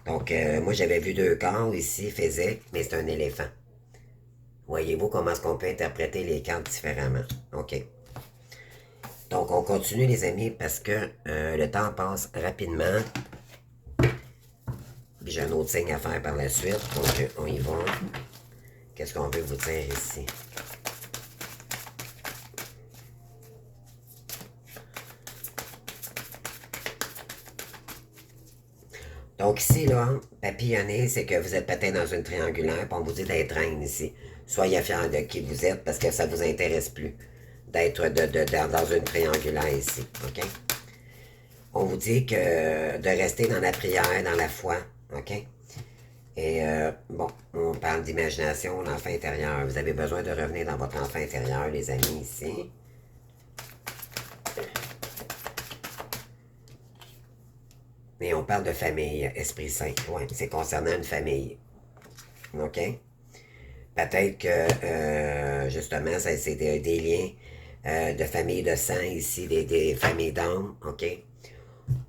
Donc, moi, j'avais vu deux corps ici, physiques, mais c'est un éléphant. Voyez-vous comment est-ce qu'on peut interpréter les cartes différemment? OK. Donc, on continue, les amis, parce que le temps passe rapidement. Puis j'ai un autre signe à faire par la suite. Donc, on y va. Qu'est-ce qu'on veut vous dire ici? Donc ici, là, papillonner, c'est que vous êtes peut-être dans une triangulaire, puis on vous dit d'être reine ici. Soyez fiers de qui vous êtes, parce que ça ne vous intéresse plus d'être dans une triangulaire ici, OK? On vous dit que de rester dans la prière, dans la foi, OK? Et bon, on parle d'imagination, l'enfant intérieur. Vous avez besoin de revenir dans votre enfant intérieur, les amis, ici. Mais on parle de famille, Esprit Saint. Oui, c'est concernant une famille. OK? Peut-être que, justement, c'est des liens de famille de sang ici, des familles d'âme. OK?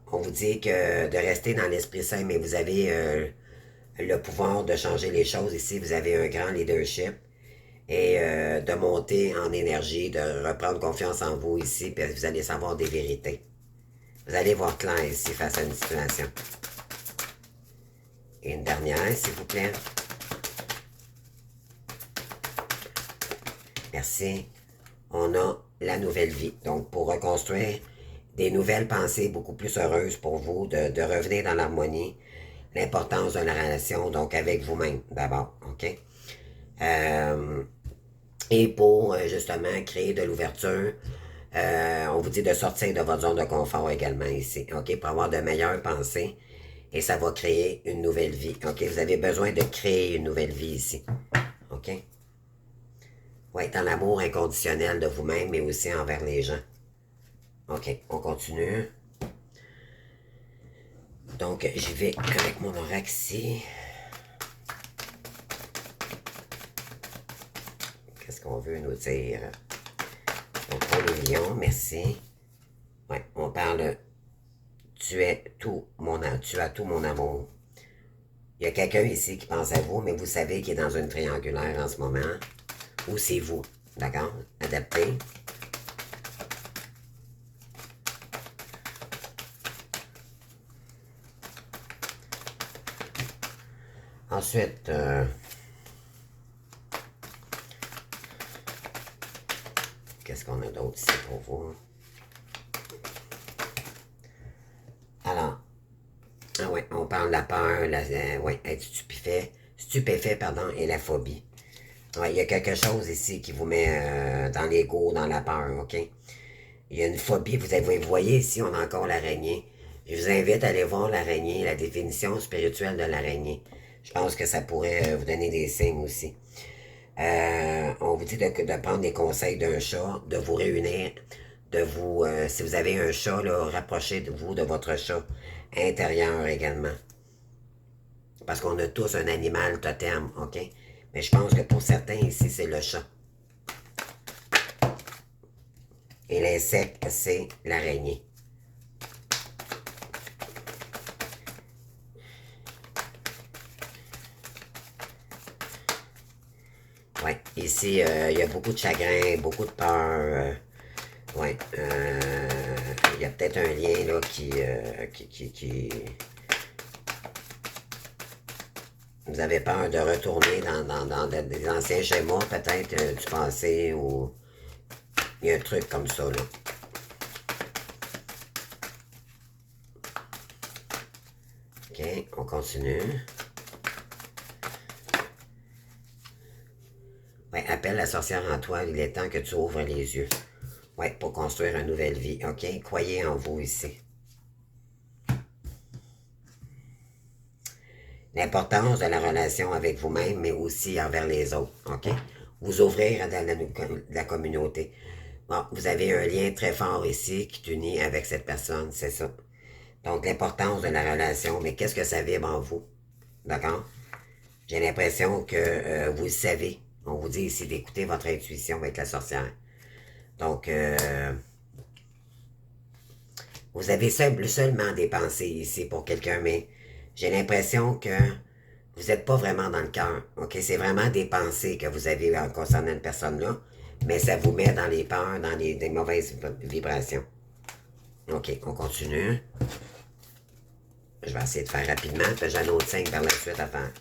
On vous dit que de rester dans l'Esprit Saint, mais vous avez le pouvoir de changer les choses ici. Vous avez un grand leadership et de monter en énergie, de reprendre confiance en vous ici, puis vous allez savoir des vérités. Vous allez voir clair ici face à une situation. Et une dernière, s'il vous plaît. Merci. On a la nouvelle vie. Donc, pour reconstruire des nouvelles pensées beaucoup plus heureuses pour vous, de revenir dans l'harmonie, l'importance de la relation, donc avec vous-même d'abord, OK? Et pour justement créer de l'ouverture, on vous dit de sortir de votre zone de confort également ici, OK? Pour avoir de meilleures pensées et ça va créer une nouvelle vie, OK? Vous avez besoin de créer une nouvelle vie ici, OK? Oui, dans l'amour inconditionnel de vous-même, mais aussi envers les gens. OK, on continue. Donc, j'y vais avec mon oracle ici. Qu'est-ce qu'on veut nous dire? Donc, pour le lion, merci. Oui, on parle tu as tout mon amour. Il y a quelqu'un ici qui pense à vous, mais vous savez qu'il est dans une triangulaire en ce moment. Ou c'est vous, d'accord? Adapté. Ensuite, qu'est-ce qu'on a d'autre ici pour vous? Alors, ah ouais, on parle de la peur, ouais, être stupéfait, pardon, et la phobie. Ouais, il y a quelque chose ici qui vous met dans l'ego, dans la peur, OK? Il y a une phobie, vous voyez ici, on a encore l'araignée. Je vous invite à aller voir l'araignée, la définition spirituelle de l'araignée. Je pense que ça pourrait vous donner des signes aussi. On vous dit de prendre des conseils d'un chat, de vous réunir, si vous avez un chat, là, rapprochez-vous de votre chat intérieur également. Parce qu'on a tous un animal totem, OK? Mais je pense que pour certains ici, c'est le chat. Et l'insecte, c'est l'araignée. Ouais, ici, il y a beaucoup de chagrin, beaucoup de peur. Ouais, il y a peut-être un lien là qui. Vous avez peur de retourner dans des anciens schémas, peut-être du passé, ou il y a un truc comme ça, là. OK, on continue. Ouais, appelle la sorcière en toi, il est temps que tu ouvres les yeux. Ouais, pour construire une nouvelle vie, OK? Croyez en vous ici. L'importance de la relation avec vous-même, mais aussi envers les autres, OK? Vous ouvrir à la communauté. Bon, vous avez un lien très fort ici qui t'unit avec cette personne, c'est ça. Donc, l'importance de la relation, mais qu'est-ce que ça vibre en vous? D'accord? J'ai l'impression que vous le savez. On vous dit ici d'écouter votre intuition avec la sorcière. Donc, vous avez seulement des pensées ici pour quelqu'un, mais j'ai l'impression que vous n'êtes pas vraiment dans le cœur. OK? C'est vraiment des pensées que vous avez concernant une personne-là, mais ça vous met dans les peurs, dans des mauvaises vibrations. OK, on continue. Je vais essayer de faire rapidement, puis j'ai un autre 5 par la suite à faire.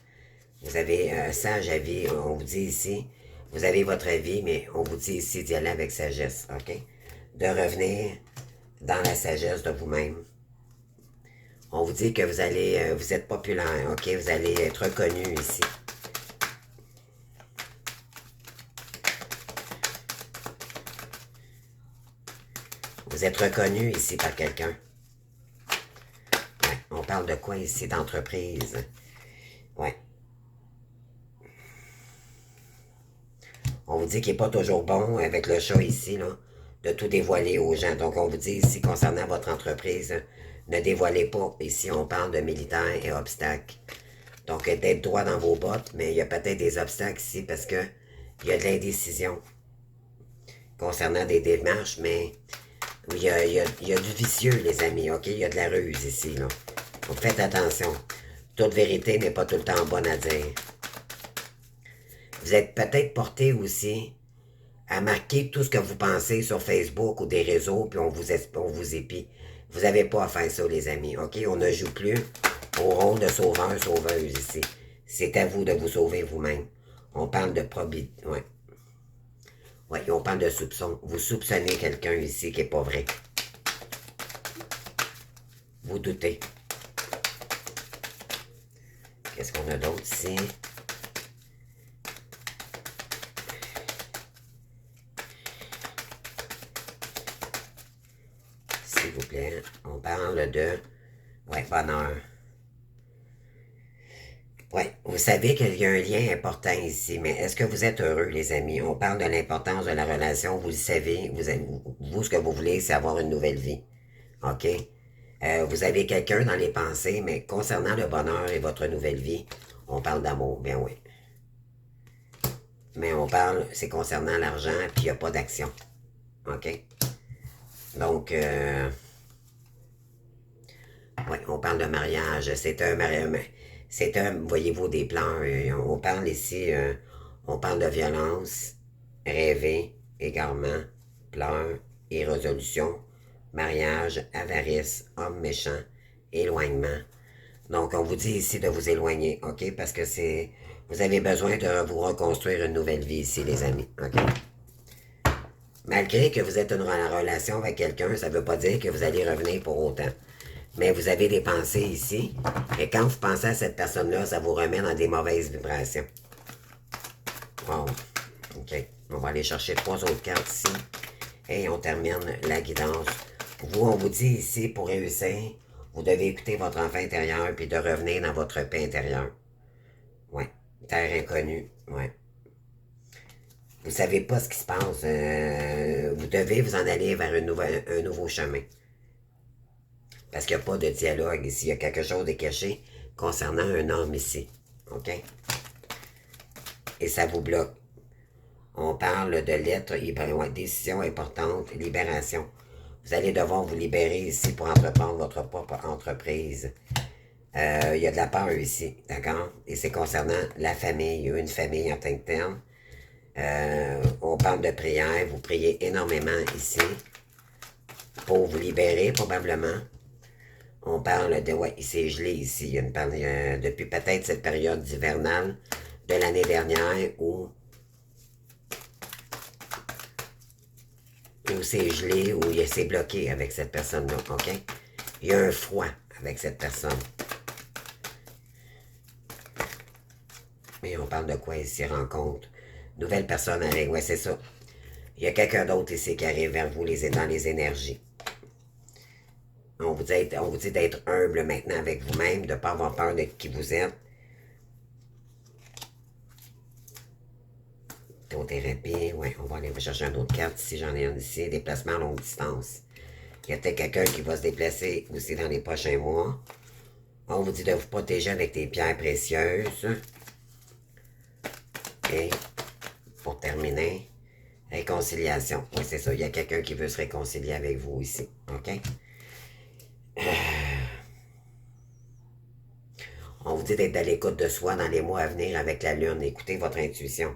Vous avez sage avis, on vous dit ici, vous avez votre avis, mais on vous dit ici d'y aller avec sagesse, OK? De revenir dans la sagesse de vous-même. On vous dit que vous allez, vous êtes populaire, OK? Vous allez être reconnu ici. Vous êtes reconnu ici par quelqu'un. Ouais, on parle de quoi ici? D'entreprise. Ouais. On vous dit qu'il n'est pas toujours bon avec le chat ici, là, de tout dévoiler aux gens. Donc, on vous dit ici, concernant votre entreprise, ne dévoilez pas. Ici, on parle de militaires et obstacles. Donc, d'être droit dans vos bottes, mais il y a peut-être des obstacles ici parce que il y a de l'indécision concernant des démarches, mais il y a du vicieux, les amis, OK? Il y a de la ruse ici, là. Donc, faites attention. Toute vérité n'est pas tout le temps bonne à dire. Vous êtes peut-être porté aussi à marquer tout ce que vous pensez sur Facebook ou des réseaux, puis on vous épie. Vous n'avez pas à faire ça, les amis, OK? On ne joue plus au rôle de sauveur-sauveuse ici. C'est à vous de vous sauver vous-même. On parle de probité. Ouais. Ouais, on parle de soupçon. Vous soupçonnez quelqu'un ici qui n'est pas vrai. Vous doutez. Qu'est-ce qu'on a d'autre ici? S'il vous plaît. On parle de... Ouais, bonheur. Ouais, vous savez qu'il y a un lien important ici, mais est-ce que vous êtes heureux, les amis? On parle de l'importance de la relation, vous le savez. Vous, ce que vous voulez, c'est avoir une nouvelle vie. OK? Vous avez quelqu'un dans les pensées, mais concernant le bonheur et votre nouvelle vie, on parle d'amour, bien oui. Mais on parle, c'est concernant l'argent, puis il n'y a pas d'action. OK? Donc, oui, on parle de mariage. Voyez-vous, des plans. On parle ici, on parle de violence, rêver, égarement, pleurs, irrésolution, mariage, avarice, homme méchant, éloignement. Donc, on vous dit ici de vous éloigner, OK? Parce que vous avez besoin de vous reconstruire une nouvelle vie ici, les amis, OK? Malgré que vous êtes en relation avec quelqu'un, ça ne veut pas dire que vous allez revenir pour autant. Mais vous avez des pensées ici, et quand vous pensez à cette personne-là, ça vous remet dans des mauvaises vibrations. Wow. OK. On va aller chercher 3 autres cartes ici. Et on termine la guidance. Vous, on vous dit ici, pour réussir, vous devez écouter votre enfant intérieur puis de revenir dans votre paix intérieure. Ouais. Terre inconnue. Ouais. Vous savez pas ce qui se passe. Vous devez vous en aller vers un nouveau chemin. Parce qu'il n'y a pas de dialogue ici. Il y a quelque chose de caché concernant un homme ici. OK? Et ça vous bloque. On parle de lettres, décision importante, libération. Vous allez devoir vous libérer ici pour entreprendre votre propre entreprise. Il y a de la peur ici, d'accord? Et c'est concernant la famille, une famille en tant que telle. On parle de prière. Vous priez énormément ici pour vous libérer, probablement. On parle de... Ouais, c'est gelé ici. Il y a depuis peut-être cette période hivernale de l'année dernière où c'est gelé, où c'est bloqué avec cette personne-là, OK? Il y a un froid avec cette personne. Mais on parle de quoi ici? Rencontre. Nouvelle personne avec... Ouais, c'est ça. Il y a quelqu'un d'autre ici qui arrive vers vous dans les énergies. On vous dit d'être humble maintenant avec vous-même, de ne pas avoir peur de qui vous êtes. Thérapie, ouais, on va aller chercher une autre carte si j'en ai une ici. Déplacement à longue distance. Il y a peut-être quelqu'un qui va se déplacer aussi dans les prochains mois. On vous dit de vous protéger avec des pierres précieuses. Et pour terminer, réconciliation. Oui, c'est ça. Il y a quelqu'un qui veut se réconcilier avec vous ici. OK? On vous dit d'être à l'écoute de soi dans les mois à venir avec la Lune. Écoutez votre intuition.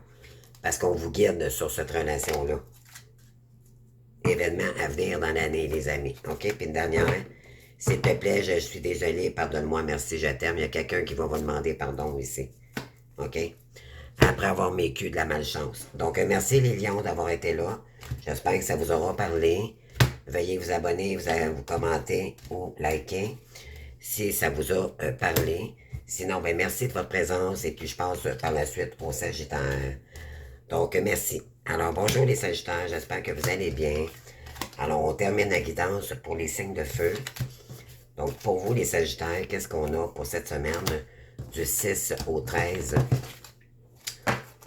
Parce qu'on vous guide sur cette relation-là. Événement à venir dans l'année, les amis. OK? Puis une dernière. S'il te plaît, je suis désolé, pardonne-moi, merci, je t'aime. Il y a quelqu'un qui va vous demander pardon ici. OK? Après avoir vécu de la malchance. Donc, merci les lions d'avoir été là. J'espère que ça vous aura parlé. Veuillez vous abonner, vous commenter ou liker si ça vous a parlé. Sinon, ben merci de votre présence et puis je passe par la suite au Sagittaire. Donc, merci. Alors, bonjour les Sagittaires, j'espère que vous allez bien. Alors, on termine la guidance pour les signes de feu. Donc, pour vous les Sagittaires, qu'est-ce qu'on a pour cette semaine du 6 au 13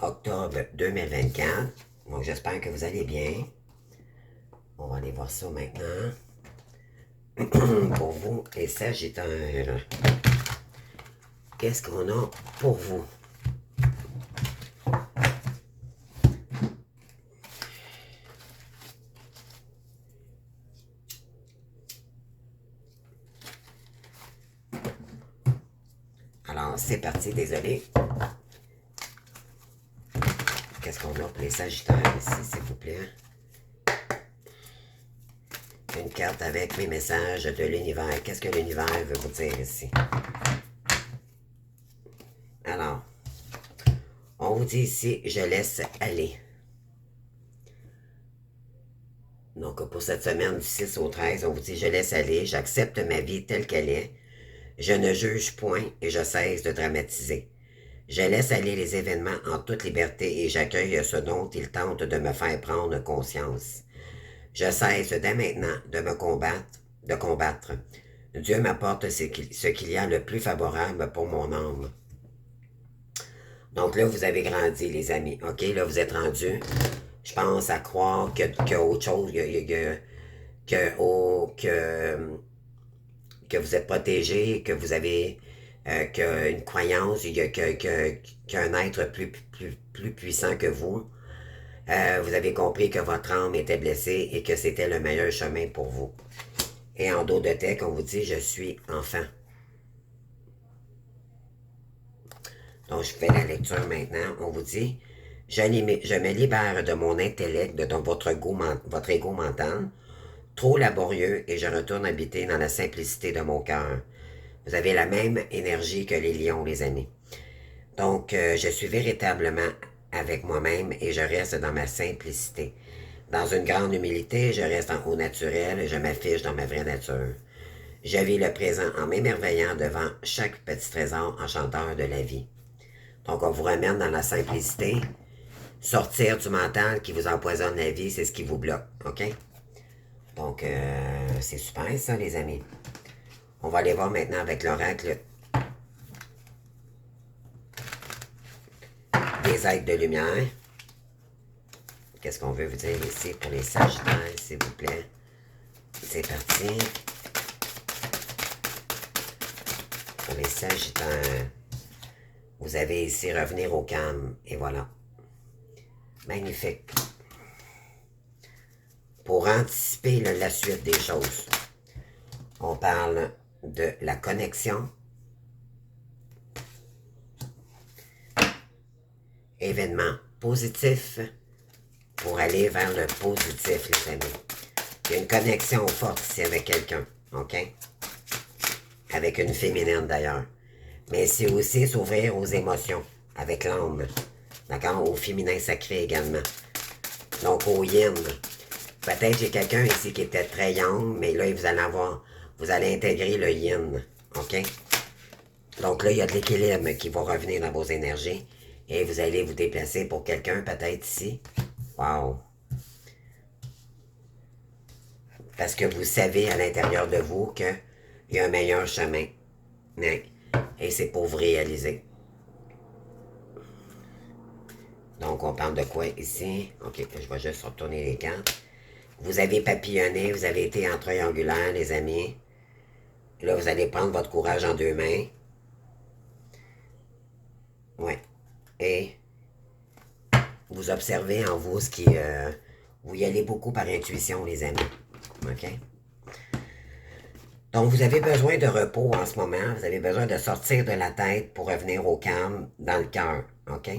octobre 2024. Donc, j'espère que vous allez bien. On va aller voir ça maintenant. Pour vous les Sagittaires, qu'est-ce qu'on a pour vous? Alors, c'est parti, désolé. Qu'est-ce qu'on a pour les Sagittaires ici, s'il vous plaît? Une carte avec les messages de l'univers. Qu'est-ce que l'univers veut vous dire ici? Alors, on vous dit ici, je laisse aller. Donc, pour cette semaine du 6 au 13, on vous dit, je laisse aller, j'accepte ma vie telle qu'elle est. Je ne juge point et je cesse de dramatiser. Je laisse aller les événements en toute liberté et j'accueille ce dont ils tentent de me faire prendre conscience. Je cesse dès maintenant de combattre. Dieu m'apporte ce qu'il y a le plus favorable pour mon âme. Donc là, vous avez grandi, les amis. OK, là, vous êtes rendus, je pense, à croire qu'il y a autre chose, que vous êtes protégé, que vous avez une croyance, qu'il y a un être plus puissant que vous. Vous avez compris que votre âme était blessée et que c'était le meilleur chemin pour vous. Et en dos de texte, on vous dit, je suis enfant. Donc, je fais la lecture maintenant. On vous dit, je me libère de mon intellect, de votre ego mental, trop laborieux, et je retourne habiter dans la simplicité de mon cœur. Vous avez la même énergie que les lions, les amis. Donc, je suis véritablement avec moi-même et je reste dans ma simplicité. Dans une grande humilité, je reste au naturel et je m'affiche dans ma vraie nature. Je vis le présent en m'émerveillant devant chaque petit trésor enchanteur de la vie. Donc, on vous ramène dans la simplicité. Sortir du mental qui vous empoisonne la vie, c'est ce qui vous bloque. OK? Donc, c'est super ça, les amis. On va aller voir maintenant avec l'oracle des êtres de lumière. Qu'est-ce qu'on veut vous dire ici pour les Sagittaires, s'il vous plaît? C'est parti. Pour les Sagittaires, vous avez ici revenir au calme. Et voilà. Magnifique. Pour anticiper la suite des choses, on parle de la connexion, événement positif pour aller vers le positif, les amis. Il y a une connexion forte ici avec quelqu'un, OK? Avec une féminine d'ailleurs. Mais c'est aussi s'ouvrir aux émotions, avec l'âme. D'accord? Au féminin sacré également. Donc au yin. Peut-être j'ai quelqu'un ici qui était très young, mais là, vous allez intégrer le yin. OK? Donc là, il y a de l'équilibre qui va revenir dans vos énergies. Et vous allez vous déplacer pour quelqu'un, peut-être ici. Wow! Parce que vous savez à l'intérieur de vous qu'il y a un meilleur chemin. Hein? Et c'est pour vous réaliser. Donc, on parle de quoi ici? OK, je vais juste retourner les cartes. Vous avez papillonné, vous avez été en triangulaire, les amis. Là, vous allez prendre votre courage en deux mains. Ouais. Et vous observez en vous ce qui... vous y allez beaucoup par intuition, les amis. OK? Donc, vous avez besoin de repos en ce moment. Vous avez besoin de sortir de la tête pour revenir au calme dans le cœur. OK?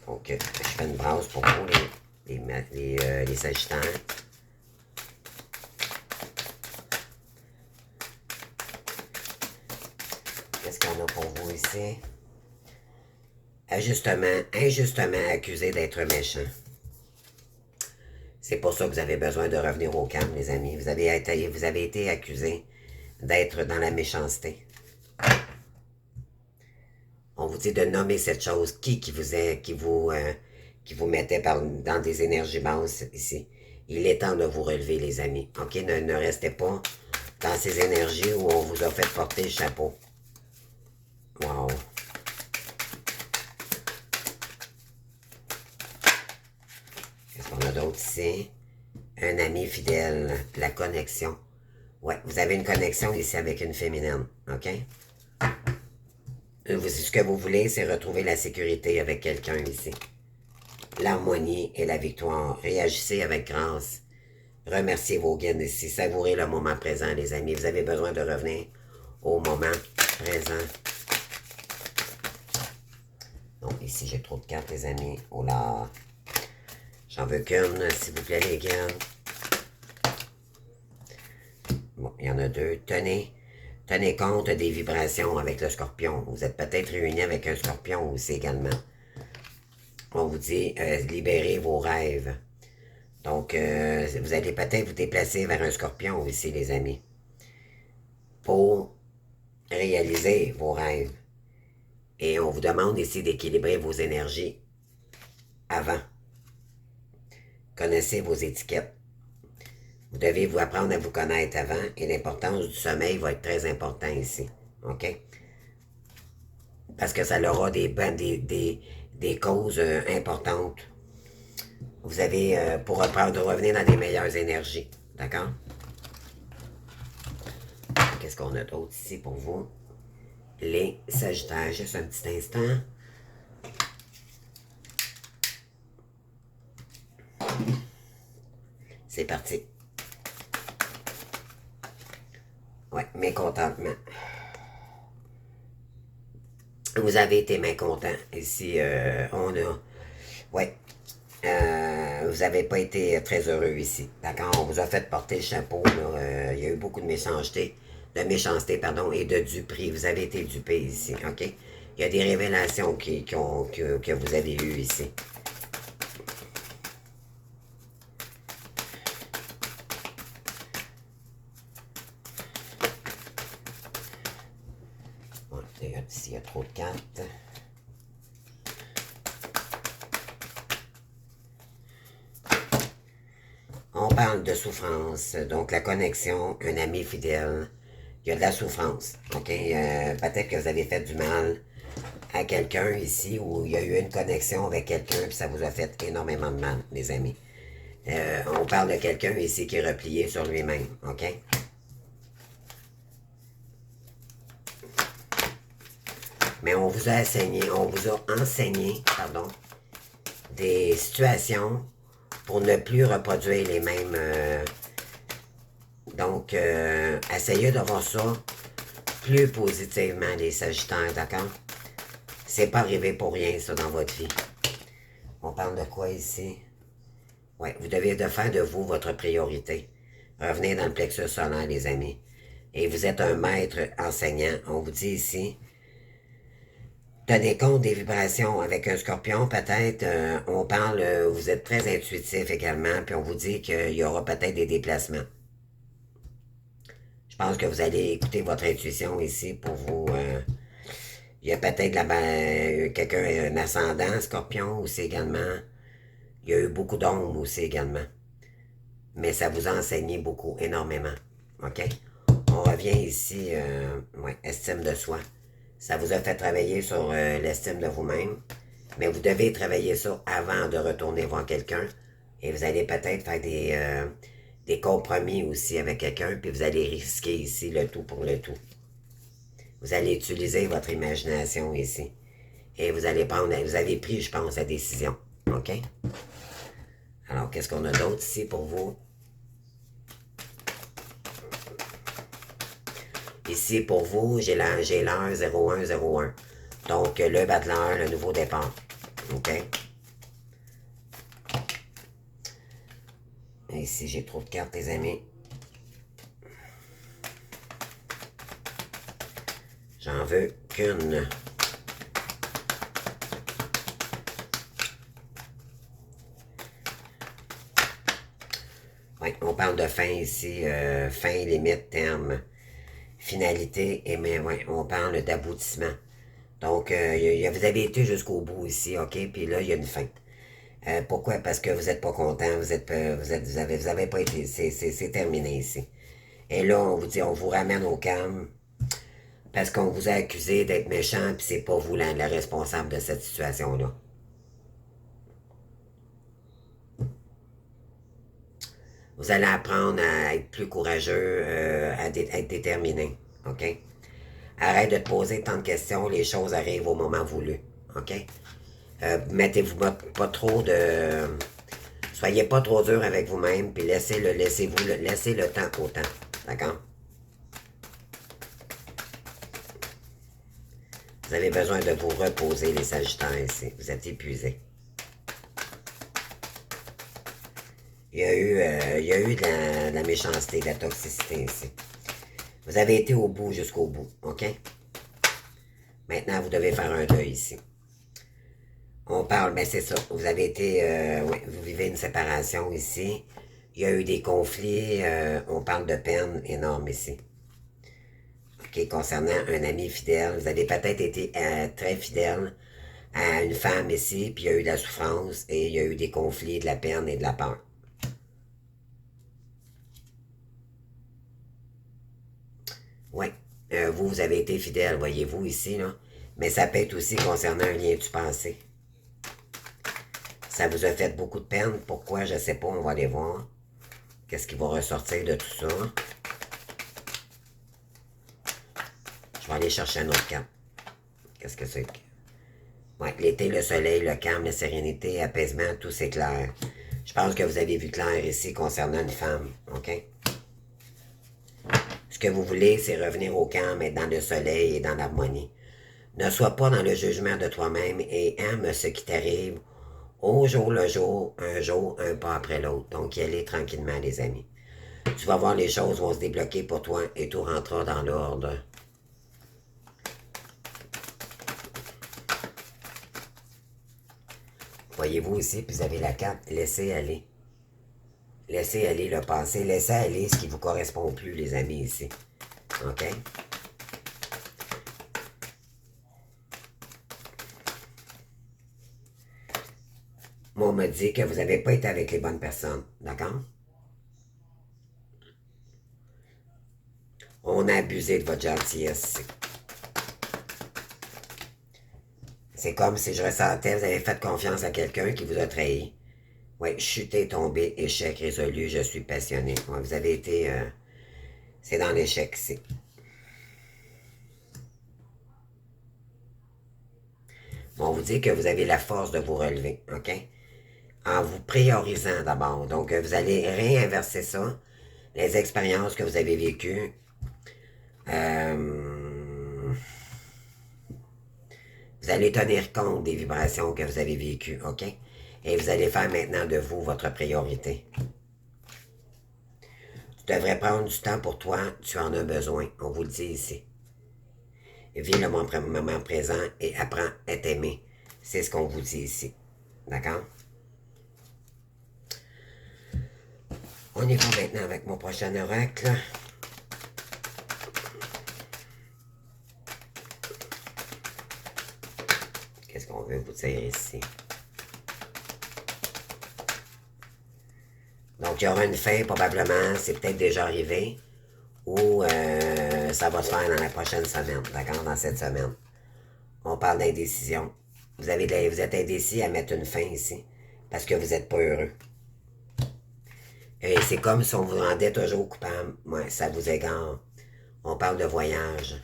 Donc, je fais une brasse pour vous, les Sagittaires. Qu'est-ce qu'on a pour vous ici? Injustement accusé d'être méchant. C'est pour ça que vous avez besoin de revenir au calme, les amis. Vous avez été accusé d'être dans la méchanceté. On vous dit de nommer cette chose. Qui vous mettait dans des énergies basses ici. Il est temps de vous relever, les amis. OK? Ne restez pas dans ces énergies où on vous a fait porter le chapeau. Wow! Qu'est-ce qu'on a d'autre ici? Un ami fidèle, la connexion. Ouais, vous avez une connexion ici avec une féminine, OK? Ce que vous voulez, c'est retrouver la sécurité avec quelqu'un ici. L'harmonie et la victoire. Réagissez avec grâce. Remerciez vos guides ici. Savourez le moment présent, les amis. Vous avez besoin de revenir au moment présent. Donc, ici, j'ai trop de cartes, les amis. Oh là! J'en veux qu'une, s'il vous plaît, les guides. Bon, il y en a deux. Tenez compte des vibrations avec le scorpion. Vous êtes peut-être réunis avec un scorpion aussi également. On vous dit, libérez vos rêves. Donc, vous allez peut-être vous déplacer vers un scorpion ici, les amis. Pour réaliser vos rêves. Et on vous demande ici d'équilibrer vos énergies avant. Connaissez vos étiquettes. Vous devez vous apprendre à vous connaître avant et l'importance du sommeil va être très important ici. OK? Parce que ça aura des causes importantes. Vous avez, pour revenir dans des meilleures énergies. D'accord? Qu'est-ce qu'on a d'autre ici pour vous? Les Sagittaires. Juste un petit instant. C'est parti. Ouais, mécontentement. Vous avez été mécontent. Ici, on a... Ouais. Vous n'avez pas été très heureux ici. D'accord? On vous a fait porter le chapeau. Il y a eu beaucoup de méchanceté. Pardon, et de duperie. Vous avez été dupé ici. OK? Il y a des révélations que vous avez eues ici. Bon, ici, il y a trop de cartes. On parle de souffrance, donc la connexion, un ami fidèle. Il y a de la souffrance, OK? Peut-être que vous avez fait du mal à quelqu'un ici, où il y a eu une connexion avec quelqu'un, puis ça vous a fait énormément de mal, les amis. On parle de quelqu'un ici qui est replié sur lui-même, OK? Mais on vous a enseigné, des situations pour ne plus reproduire les mêmes... donc, essayez de voir ça plus positivement, les Sagittaires, d'accord? C'est pas arrivé pour rien, ça, dans votre vie. On parle de quoi ici? Oui, vous devez de faire de vous votre priorité. Revenez dans le plexus solaire, les amis. Et vous êtes un maître enseignant. On vous dit ici, tenez compte des vibrations avec un scorpion, peut-être, on parle, vous êtes très intuitif également, puis on vous dit qu'il y aura peut-être des déplacements. Je pense que vous allez écouter votre intuition ici pour vous... il y a peut-être quelqu'un, un ascendant scorpion aussi également. Il y a eu beaucoup d'ombre aussi également. Mais ça vous a enseigné beaucoup, énormément. OK? On revient ici, ouais, estime de soi. Ça vous a fait travailler sur l'estime de vous-même. Mais vous devez travailler ça avant de retourner voir quelqu'un. Et vous allez peut-être faire des compromis aussi avec quelqu'un. Puis vous allez risquer ici le tout pour le tout. Vous allez utiliser votre imagination ici. Et vous allez prendre, vous avez pris, je pense, la décision. OK? Alors, qu'est-ce qu'on a d'autre ici pour vous? Ici, pour vous, j'ai l'heure 0101. Donc, le battleur, le nouveau départ. OK? Et ici, j'ai trop de cartes, les amis. J'en veux qu'une. Oui, on parle de fin ici. Fin, limite, terme, finalité. Et mais ouais, on parle d'aboutissement. Donc, vous avez été jusqu'au bout ici, OK? Puis là, il y a une fin. Pourquoi? Parce que vous n'êtes pas content, vous avez pas été, c'est terminé ici. Et là, on vous dit, on vous ramène au calme, parce qu'on vous a accusé d'être méchant, puis c'est pas vous la responsable de cette situation-là. Vous allez apprendre à être plus courageux, à être déterminé, OK? Arrête de te poser tant de questions, les choses arrivent au moment voulu, OK? Mettez-vous pas trop de... Soyez pas trop dur avec vous-même, puis laissez le temps au temps. D'accord? Vous avez besoin de vous reposer, les Sagittaires, ici. Vous êtes épuisés. Il y a eu de la méchanceté, de la toxicité ici. Vous avez été au bout, jusqu'au bout, OK? Maintenant, vous devez faire un deuil ici. On parle, ben c'est ça. Vous avez été, ouais, vous vivez une séparation ici. Il y a eu des conflits. On parle de peine énorme ici. OK, concernant un ami fidèle, vous avez peut-être été très fidèle à une femme ici, puis il y a eu de la souffrance et il y a eu des conflits, de la peine et de la peur. Oui, vous avez été fidèle, voyez-vous ici, là. Mais ça peut être aussi concernant un lien du passé. Ça vous a fait beaucoup de peine. Pourquoi? Je ne sais pas. On va aller voir. Qu'est-ce qui va ressortir de tout ça? Je vais aller chercher un autre camp. Qu'est-ce que c'est? Ouais, l'été, le soleil, le calme, la sérénité, apaisement, tout c'est clair. Je pense que vous avez vu clair ici concernant une femme. OK? Ce que vous voulez, c'est revenir au calme, être dans le soleil et dans l'harmonie. Ne sois pas dans le jugement de toi-même et aime ce qui t'arrive au jour le jour, un pas après l'autre. Donc, y aller tranquillement, les amis. Tu vas voir, les choses vont se débloquer pour toi et tout rentrera dans l'ordre. Voyez-vous ici, puis vous avez la carte, laissez aller. Laissez aller le passé, laissez aller ce qui ne vous correspond plus, les amis, ici. OK? Moi, on me dit que vous n'avez pas été avec les bonnes personnes. D'accord? On a abusé de votre gentillesse ici. C'est comme si je ressentais, vous avez fait confiance à quelqu'un qui vous a trahi. Oui, chuté, tombé, échec résolu, je suis passionné. Ouais, vous avez été... c'est dans l'échec ici. Bon, on vous dit que vous avez la force de vous relever, OK? En vous priorisant d'abord. Donc, vous allez réinverser ça, les expériences que vous avez vécues. Vous Vous allez tenir compte des vibrations que vous avez vécues, OK? Et vous allez faire maintenant de vous votre priorité. Tu devrais prendre du temps pour toi, tu en as besoin, on vous le dit ici. Vis le moment présent et apprends à t'aimer. C'est ce qu'on vous dit ici. D'accord? On y va maintenant avec mon prochain oracle. Qu'est-ce qu'on veut vous dire ici? Donc, il y aura une fin, probablement, c'est peut-être déjà arrivé, ou ça va se faire dans la prochaine semaine, d'accord? Dans cette semaine. On parle d'indécision. Vous êtes indécis à mettre une fin ici, parce que vous n'êtes pas heureux. Et c'est comme si on vous rendait toujours coupable. Ouais, ça vous égare. On parle de voyage.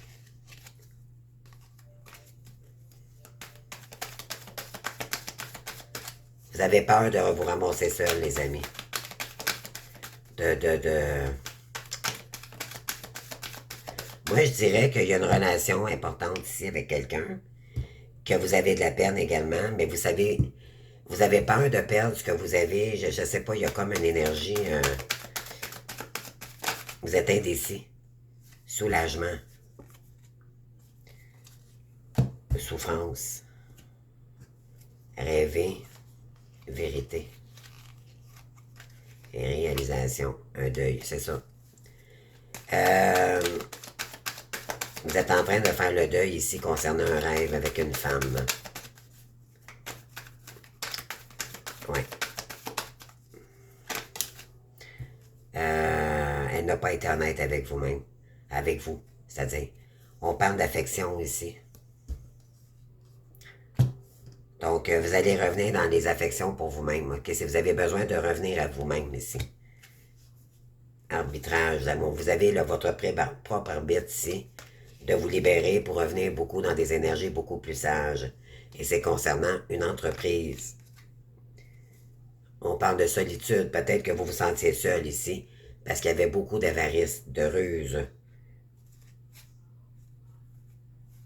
Vous avez peur de vous ramasser seul, les amis. Moi, je dirais qu'il y a une relation importante ici avec quelqu'un, que vous avez de la peine également, mais vous savez, vous avez peur de perdre ce que vous avez. Je ne sais pas, il y a comme une énergie. Vous êtes indécis. Soulagement. Souffrance. Rêver. Vérité. Et réalisation. Un deuil, c'est ça. Vous êtes en train de faire le deuil ici concernant un rêve avec une femme. Oui. Elle n'a pas été honnête avec vous-même. Avec vous. C'est-à-dire, on parle d'affection ici. Donc, vous allez revenir dans les affections pour vous-même. OK? Si vous avez besoin de revenir à vous-même ici. Arbitrage, vous avez là, votre propre arbitre ici, de vous libérer pour revenir beaucoup dans des énergies beaucoup plus sages. Et c'est concernant une entreprise. On parle de solitude. Peut-être que vous vous sentiez seul ici, parce qu'il y avait beaucoup d'avarice, de ruse,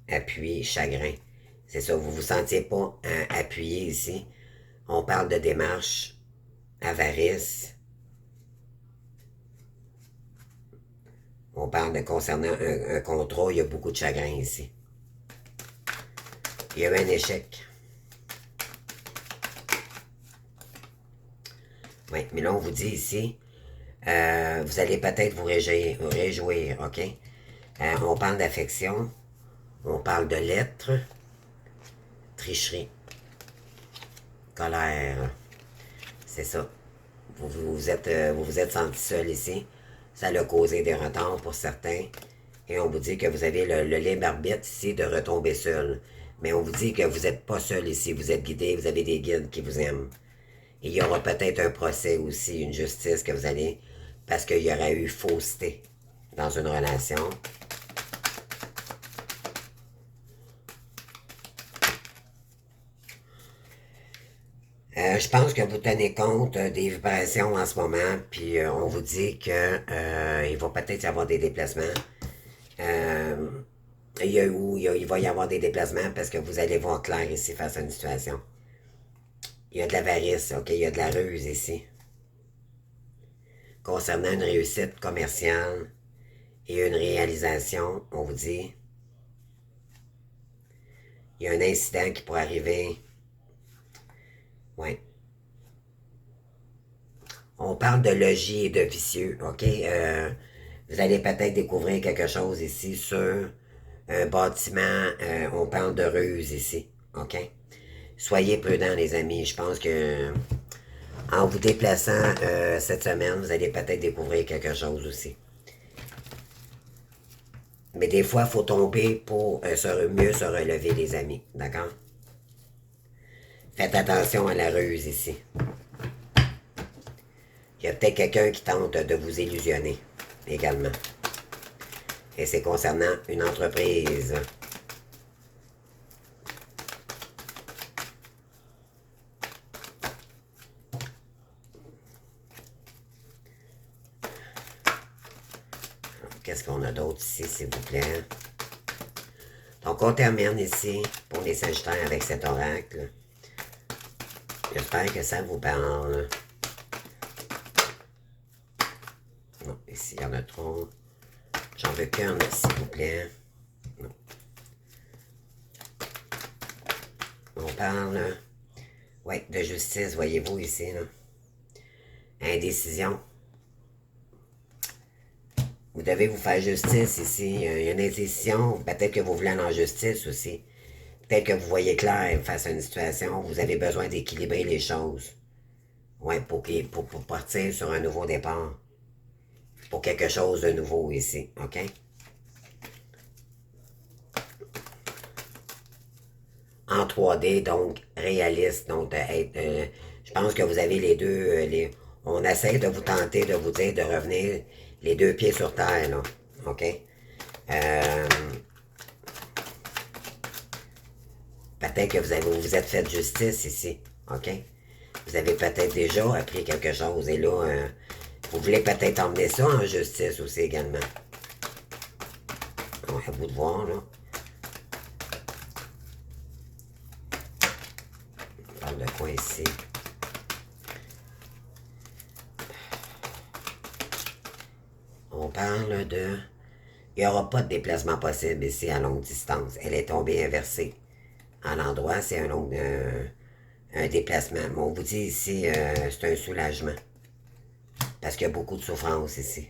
appui, chagrin. C'est ça, vous vous sentiez pas appuyé ici. On parle de démarche, avarice. On parle de concernant un contrat, il y a beaucoup de chagrin ici. Il y a eu un échec. Oui, mais là, on vous dit ici, vous allez peut-être vous réjouir, OK? On parle d'affection, on parle de lettres, tricherie, colère. C'est ça. Vous vous êtes senti seul ici. Ça a causé des retards pour certains. Et on vous dit que vous avez le libre arbitre ici de retomber seul. Mais on vous dit que vous n'êtes pas seul ici. Vous êtes guidé, vous avez des guides qui vous aiment. Et il y aura peut-être un procès aussi, une justice que vous allez... Parce qu'il y aura eu fausseté dans une relation. Je pense que vous tenez compte des vibrations en ce moment, puis on vous dit que il va peut-être y avoir des déplacements. Il va y avoir des déplacements parce que vous allez voir clair ici face à une situation. Il y a de l'avarice, ok, il y a de la ruse ici. Concernant une réussite commerciale et une réalisation, on vous dit, il y a un incident qui pourrait arriver. Ouais. On parle de logis et de vicieux, ok? Vous allez peut-être découvrir quelque chose ici sur un bâtiment. On parle de ruse ici, ok? Soyez prudents, les amis. Je pense que en vous déplaçant cette semaine, vous allez peut-être découvrir quelque chose aussi. Mais des fois, il faut tomber pour mieux se relever, les amis. D'accord? Faites attention à la ruse ici. Il y a peut-être quelqu'un qui tente de vous illusionner également. Et c'est concernant une entreprise. Qu'est-ce qu'on a d'autre ici, s'il vous plaît? Donc, on termine ici pour les Sagittaires avec cet oracle. J'espère que ça vous parle. Non, ici, il y en a trop. J'en veux qu'un, s'il vous plaît. Non. On parle, ouais, de justice, voyez-vous ici, là. Indécision. Vous devez vous faire justice ici. Il y a une indécision. Peut-être que vous voulez aller en justice aussi. Peut-être que vous voyez clair face à une situation. Vous avez besoin d'équilibrer les choses. Ouais, pour partir sur un nouveau départ. Pour quelque chose de nouveau ici. OK? En 3D, donc réaliste. Donc, je pense que vous avez les deux. On essaie de vous tenter de vous dire de revenir les deux pieds sur terre, là. OK? Peut-être que vous êtes fait justice ici. OK? Vous avez peut-être déjà appris quelque chose. Et là, vous voulez peut-être emmener ça en justice aussi également. Donc, à vous de voir, là. On parle de quoi ici? On parle de... Il n'y aura pas de déplacement possible ici à longue distance. Elle est tombée inversée. À l'endroit, c'est un déplacement. Mais on vous dit ici, c'est un soulagement. Parce qu'il y a beaucoup de souffrance ici.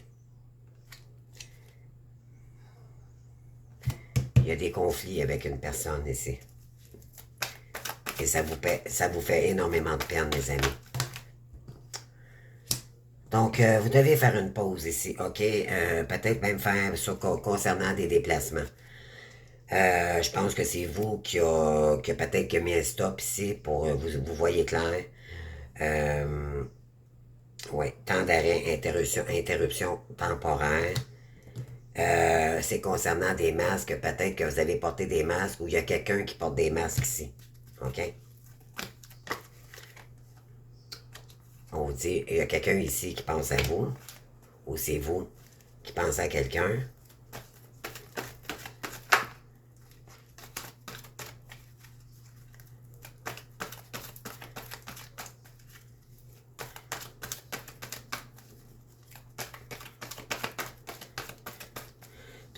Il y a des conflits avec une personne ici. Et ça vous fait énormément de peine, mes amis. Donc, vous devez faire une pause ici, OK? Peut-être même faire concernant des déplacements. Je pense que c'est vous qui a peut-être mis un stop ici pour vous voyez clair. Oui, temps d'arrêt, interruption temporaire. C'est concernant des masques. Peut-être que vous avez porté des masques ou il y a quelqu'un qui porte des masques ici. OK? On vous dit, il y a quelqu'un ici qui pense à vous. Ou c'est vous qui pensez à quelqu'un.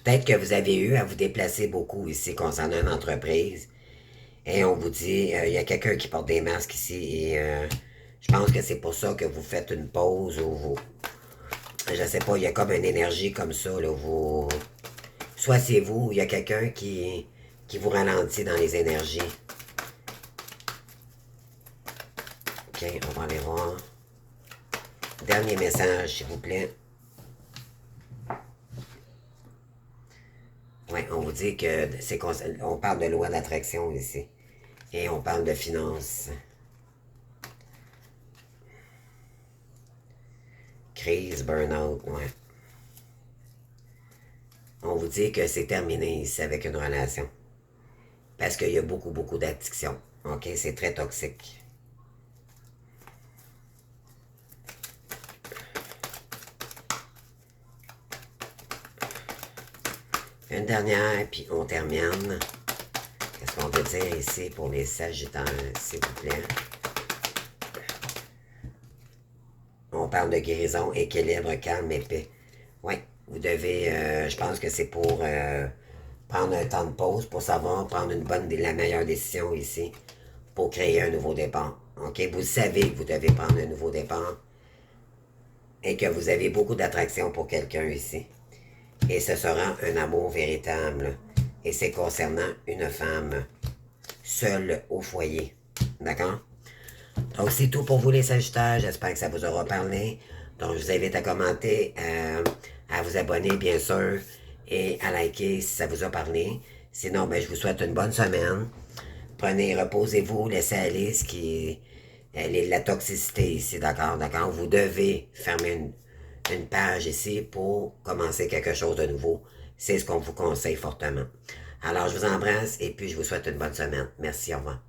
Peut-être que vous avez eu à vous déplacer beaucoup ici concernant une entreprise. Et on vous dit, il y a quelqu'un qui porte des masques ici. Et je pense que c'est pour ça que vous faites une pause ou vous... Je sais pas, il y a comme une énergie comme ça. Là, vous... Soit c'est vous ou il y a quelqu'un qui vous ralentit dans les énergies. OK, on va aller voir. Dernier message, s'il vous plaît. Oui, on vous dit que on parle de loi d'attraction ici. Et on parle de finances. Crise, burn-out, ouais. On vous dit que c'est terminé ici avec une relation. Parce qu'il y a beaucoup, beaucoup d'addiction. OK, c'est très toxique. Une dernière, puis on termine. Qu'est-ce qu'on veut dire ici pour les Sagittaires, s'il vous plaît? On parle de guérison, équilibre, calme et paix. Oui, vous devez, je pense que c'est pour prendre un temps de pause pour savoir prendre la meilleure décision ici pour créer un nouveau départ. OK? Vous savez que vous devez prendre un nouveau départ et que vous avez beaucoup d'attraction pour quelqu'un ici. Et ce sera un amour véritable. Et c'est concernant une femme seule au foyer. D'accord? Donc, c'est tout pour vous les Sagittaires. J'espère que ça vous aura parlé. Donc, je vous invite à commenter, à vous abonner, bien sûr, et à liker si ça vous a parlé. Sinon, ben, je vous souhaite une bonne semaine. Prenez, reposez-vous, laissez aller ce qui est la toxicité ici, d'accord? D'accord? Vous devez fermer une page ici pour commencer quelque chose de nouveau. C'est ce qu'on vous conseille fortement. Alors, je vous embrasse et puis je vous souhaite une bonne semaine. Merci, au revoir.